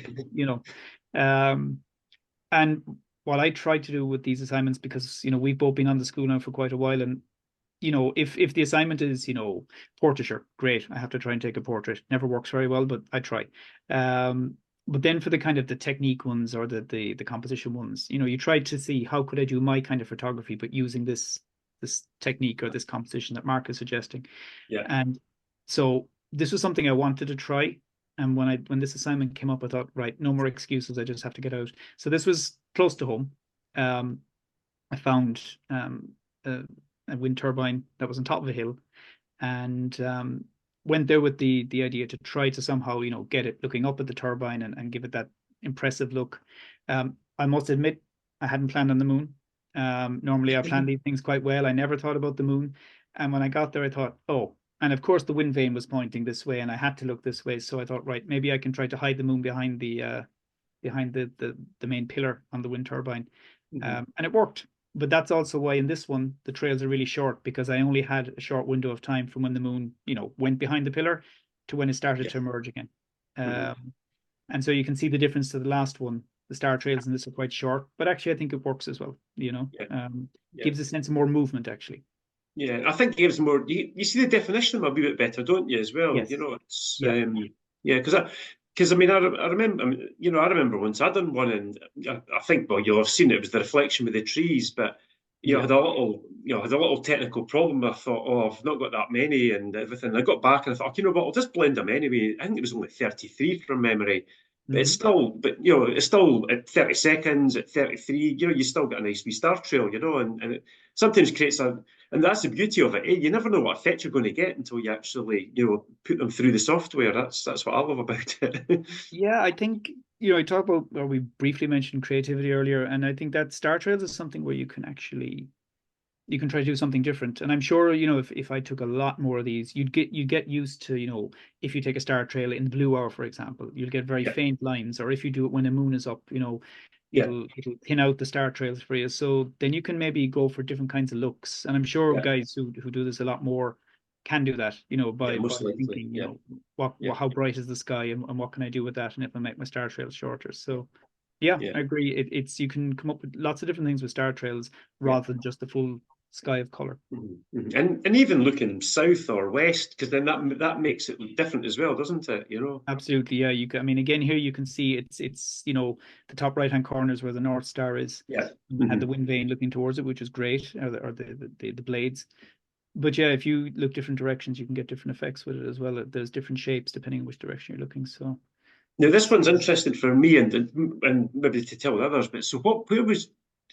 and what I try to do with these assignments, because we've both been on the school now for quite a while, and if the assignment is portraiture, great. I have to try and take a portrait. Never works very well, but I try. But then for the kind of the technique ones, or the composition ones, you try to see, how could I do my kind of photography, but using this technique or this composition that Mark is suggesting. Yeah. And so this was something I wanted to try. And when this assignment came up, I thought, right, no more excuses. I just have to get out. So this was close to home. I found a wind turbine that was on top of a hill, and went there with the idea to try to somehow, get it looking up at the turbine and give it that impressive look. I must admit, I hadn't planned on the moon. Normally I plan these things quite well. I never thought about the moon. And when I got there, I thought, oh, And of course, the wind vane was pointing this way, and I had to look this way. So I thought, right, maybe I can try to hide the moon behind the main pillar on the wind turbine, and it worked. But that's also why in this one the trails are really short, because I only had a short window of time from when the moon, went behind the pillar to when it started to emerge again. And so you can see the difference to the last one. The star trails in this are quite short, but actually I think it works as well. Gives a sense of more movement actually. Yeah, I think it gives more. You see the definition of them a wee bit better, don't you? As well, Yes. It's because I mean, I remember, I remember once I done one, and I think, well, you'll have seen it. It was the reflection with the trees, but I had a little technical problem. I thought, oh, I've not got that many, and everything. I got back and I thought, you know what, I'll just blend them anyway. I think it was only 33 from memory. But it's still, it's still at 30 seconds, at 33, you still got a nice wee star trail, and it sometimes creates and that's the beauty of it. You never know what effect you're going to get until you actually, put them through the software. That's what I love about it. Yeah, I think, I talked about, or we briefly mentioned creativity earlier, and I think that star trails is something where you can try to do something different. And I'm sure, if I took a lot more of these, you'd get used to, if you take a star trail in the blue hour, for example, you'll get very faint lines. Or if you do it when the moon is up, it'll thin out the star trails for you. So then you can maybe go for different kinds of looks. And I'm sure guys who do this a lot more can do that, by thinking, how bright is the sky, and what can I do with that, and if I make my star trails shorter. So yeah, I agree. It's you can come up with lots of different things with star trails rather than just the full sky of color. And even looking south or west, because then that makes it different as well, doesn't it? Absolutely, yeah. I mean, again, here you can see it's the top right hand corner is where the North Star is. Yeah, had the wind vane looking towards it, which is great, or the blades. But yeah, if you look different directions, you can get different effects with it as well. There's different shapes depending on which direction you're looking. So now this one's interesting for me, and maybe to tell the others. But so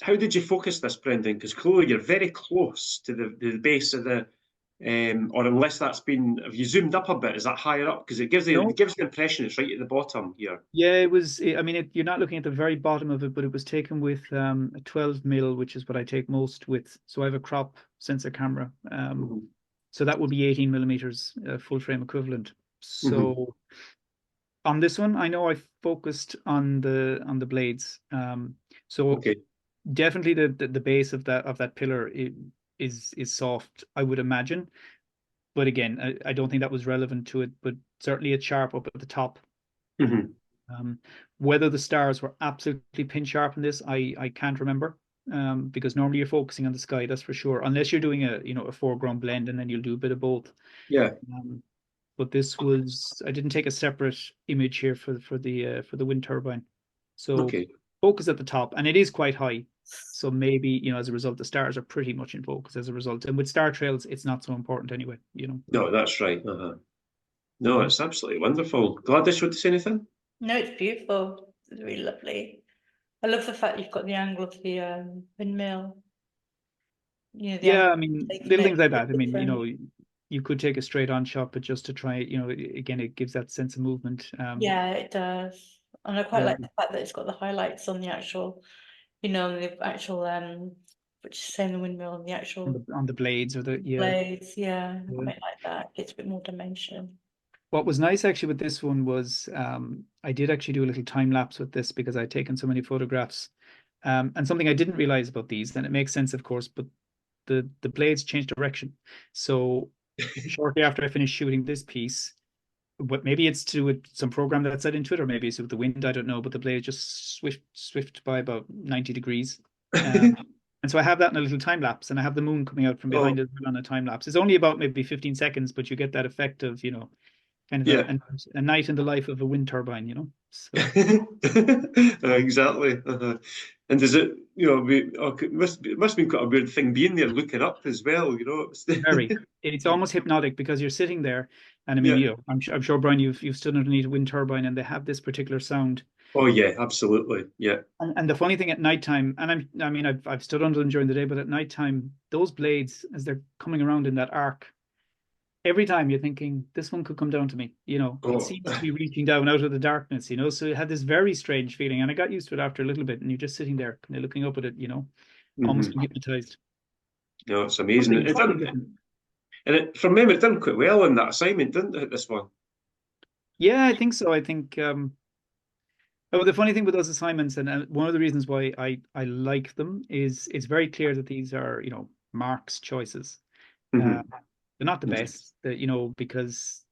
how did you focus this, Brendan? Because clearly you're very close to the base of the, or unless have you zoomed up a bit? Is that higher up? Because it gives the impression it's right at the bottom here. Yeah, it was. I mean, you're not looking at the very bottom of it, but it was taken with a 12 mil, which is what I take most with. So I have a crop sensor camera. So that would be 18 millimeters full frame equivalent. So on this one, I know I focused on the blades. So definitely the base of that pillar is soft, I would imagine. But again, I don't think that was relevant to it. But certainly it's sharp up at the top. Whether the stars were absolutely pin sharp in this, I can't remember. Because normally you're focusing on the sky, that's for sure. Unless you're doing a foreground blend, and then you'll do a bit of both. Yeah. But this was, I didn't take a separate image here for the wind turbine. So focus at the top, and it is quite high. So maybe, as a result, the stars are pretty much in focus as a result. And with star trails, it's not so important anyway, No, that's right. No, it's absolutely wonderful. Gladys, you want to say anything? No, it's beautiful. It's really lovely. I love the fact you've got the angle of the windmill. I mean, little things like that. I mean, you could take a straight on shot, but just to try, again, it gives that sense of movement. Yeah, it does. And I quite like the fact that it's got the highlights on the actual, which is saying the windmill and the actual on the blades or the blades. Yeah, I quite like that. It gives a bit more dimension. What was nice actually with this one was I did actually do a little time lapse with this because I'd taken so many photographs. And something I didn't realize about these, and it makes sense, of course, but the blades changed direction. So shortly after I finished shooting this piece, but maybe it's to do with some program that's set into it, or maybe it's with the wind, I don't know, but the blade just swift by about 90 degrees. And so I have that in a little time lapse, and I have the moon coming out from behind it on a time lapse. It's only about maybe 15 seconds, but you get that effect of, kind of a night in the life of a wind turbine, So. Exactly. And does it, it must have been quite a weird thing being there looking up as well, Very. It's almost hypnotic because you're sitting there, and I mean, I'm sure, Brian, you've stood underneath a wind turbine, and they have this particular sound. Oh yeah, absolutely, yeah. And the funny thing at nighttime, and I've stood under them during the day, but at nighttime, those blades, as they're coming around in that arc, every time you're thinking this one could come down to me, it seems to be reaching down out of the darkness, so it had this very strange feeling, and I got used to it after a little bit, and you're just sitting there kind of looking up at it, almost hypnotized. No, it's amazing. And from memory, it done quite well in that assignment, didn't it, this one? Yeah, I think so. I think oh, the funny thing with those assignments, and one of the reasons why I like them is it's very clear that these are, Mark's choices. Uh, Hmm. they're not the best, that because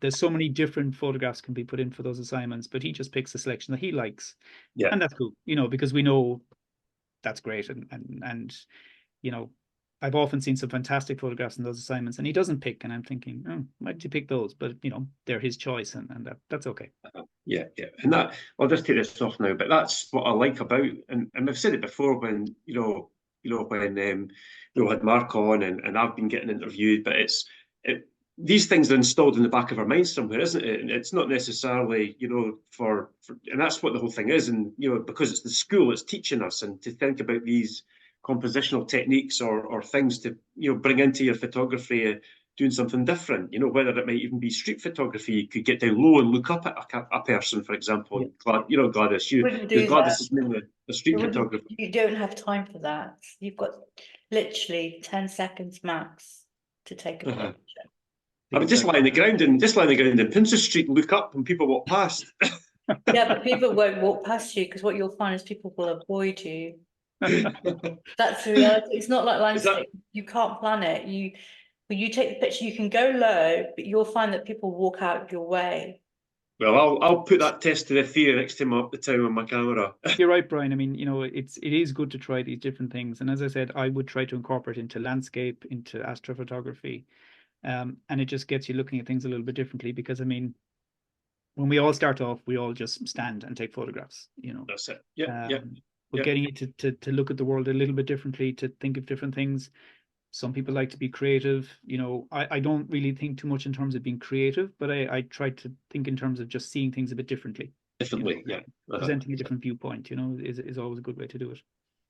there's so many different photographs can be put in for those assignments, but he just picks a selection that he likes, Yeah. and that's cool, because we know that's great, and you know, I've often seen some fantastic photographs in those assignments, and he doesn't pick, and I'm thinking, oh, why did you pick those? But they're his choice, and that's okay. Yeah, yeah, and that I'll just take this off now. But that's what I like about, and I've said it before when when we had Mark on, and I've been getting interviewed. But these things are installed in the back of our minds somewhere, isn't it? And it's not necessarily and that's what the whole thing is. And because it's the school that's teaching us, and to think about these compositional techniques or things to bring into your photography, doing something different, whether it might even be street photography. You could get down low and look up at a person, for example. Yeah. Gladys, Wouldn't because do that. Gladys is mainly a street photographer. You don't have time for that. You've got literally 10 seconds max to take a Uh-huh. picture. I would just lie on the ground in Princess Street and look up when people walk past. Yeah, but people won't walk past you because what you'll find is people will avoid you. That's the reality. It's not like Is that landscape. You can't plan it. When you take the picture, you can go low, but you'll find that people walk out of your way. well? I'll put that test to the theory next time I'm up the town on my camera. You're right, Brian. I mean, it is good to try these different things. And as I said, I would try to incorporate into landscape, into astrophotography. And it just gets you looking at things a little bit differently because, I mean, when we all start off, we all just stand and take photographs. That's it. Yeah, yeah, But yeah. getting you to look at the world a little bit differently, to think of different things. Some people like to be creative. I don't really think too much in terms of being creative, but I try to think in terms of just seeing things a bit differently. Differently, yeah. Presenting a different viewpoint, is always a good way to do it.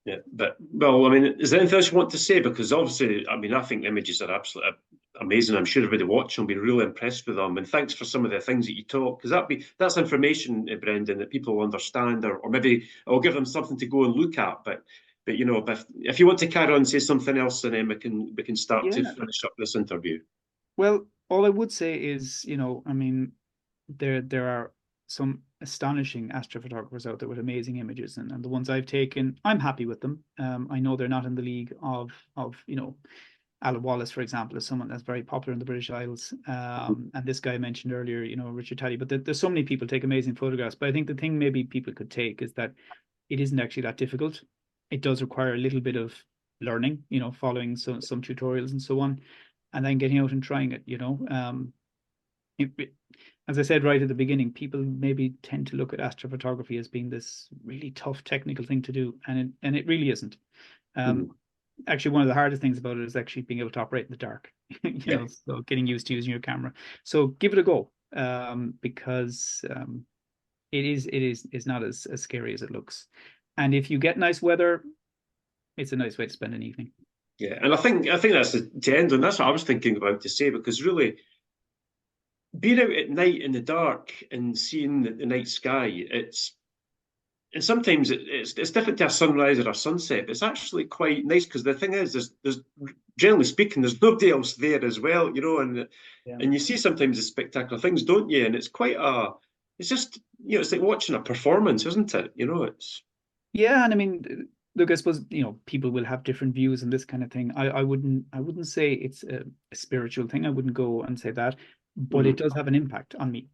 Yeah, but well, I mean, is there anything else you want to say? Because obviously, I mean, I think the images are absolutely amazing. I'm sure everybody watching will be really impressed with them. And thanks for some of the things that you talk, because that's information, Brendan, that people will understand, or maybe it'll give them something to go and look at. But if you want to carry on, say something else, and then we can start to Yeah. finish up this interview. Well, all I would say is, I mean, there are some astonishing astrophotographers out there with amazing images, and the ones I've taken, I'm happy with them. I know they're not in the league of Alan Wallace, for example, is someone that's very popular in the British Isles. And this guy I mentioned earlier, Richard Taddy. But there's so many people take amazing photographs. But I think the thing maybe people could take is that it isn't actually that difficult. It does require a little bit of learning, following some tutorials and so on, and then getting out and trying it. As I said right at the beginning, people maybe tend to look at astrophotography as being this really tough technical thing to do, and it really isn't. Actually, one of the hardest things about it is actually being able to operate in the dark. So getting used to using your camera. So give it a go, because it is not as scary as it looks. And if you get nice weather, it's a nice way to spend an evening. Yeah, and I think that's to end on. That's what I was thinking about to say, because really, being out at night in the dark and seeing the night sky, and sometimes it's different to a sunrise or a sunset, but it's actually quite nice, because the thing is, there's generally speaking, there's nobody else there as well, and you see sometimes the spectacular things, don't you? And it's it's just, it's like watching a performance, isn't it? Yeah, and I mean, look, I suppose people will have different views and this kind of thing. I wouldn't say it's a spiritual thing. I wouldn't go and say that, but it does have an impact on me.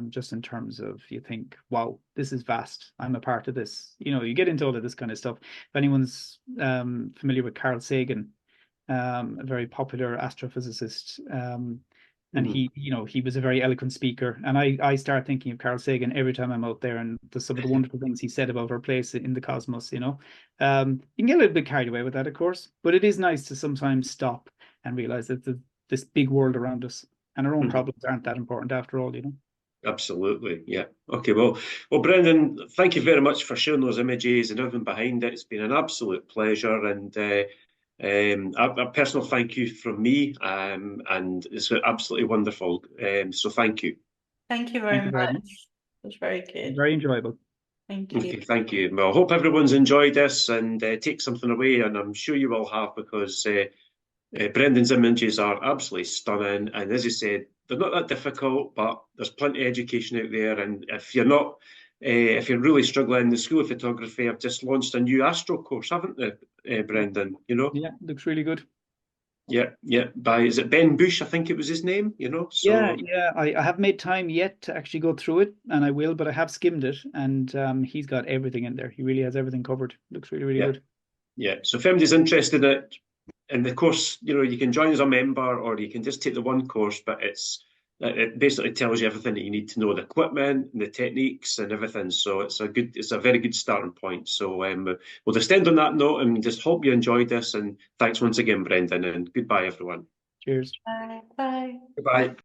Just in terms of, you think, wow, this is vast. I'm a part of this. You get into all of this kind of stuff. If anyone's familiar with Carl Sagan, a very popular astrophysicist, and he was a very eloquent speaker. And I start thinking of Carl Sagan every time I'm out there, and some of the wonderful things he said about our place in the cosmos. You can get a little bit carried away with that, of course, but it is nice to sometimes stop and realize that this big world around us, and our own problems aren't that important after all. Absolutely, yeah. Okay, well, Brendan, thank you very much for sharing those images and everything behind it. It's been an absolute pleasure, and a personal thank you from me, and it's absolutely wonderful. So thank you. Thank you very much. It was very good. Very enjoyable. Thank you. Okay, thank you. Well, I hope everyone's enjoyed this and take something away, and I'm sure you will have, because Brendan's images are absolutely stunning, and as I said, they're not that difficult, but there's plenty of education out there. And if you're not, if you're really struggling, the School of Photography have just launched a new Astro course, haven't they, Brendan? You know? Yeah, looks really good. Yeah, yeah. By, is it Ben Bush? I think it was his name. You know. So Yeah. I haven't made time yet to actually go through it, and I will, but I have skimmed it, and he's got everything in there. He really has everything covered. Looks really, really yeah, good. yeah. So if anybody's interested in the course, you know, you can join as a member, or you can just take the one course. But it basically tells you everything that you need to know, the equipment and the techniques and everything. So it's a very good starting point. So we'll just end on that note and just hope you enjoyed this. And thanks once again, Brendan, and goodbye, everyone. Cheers. Bye. Bye. Goodbye.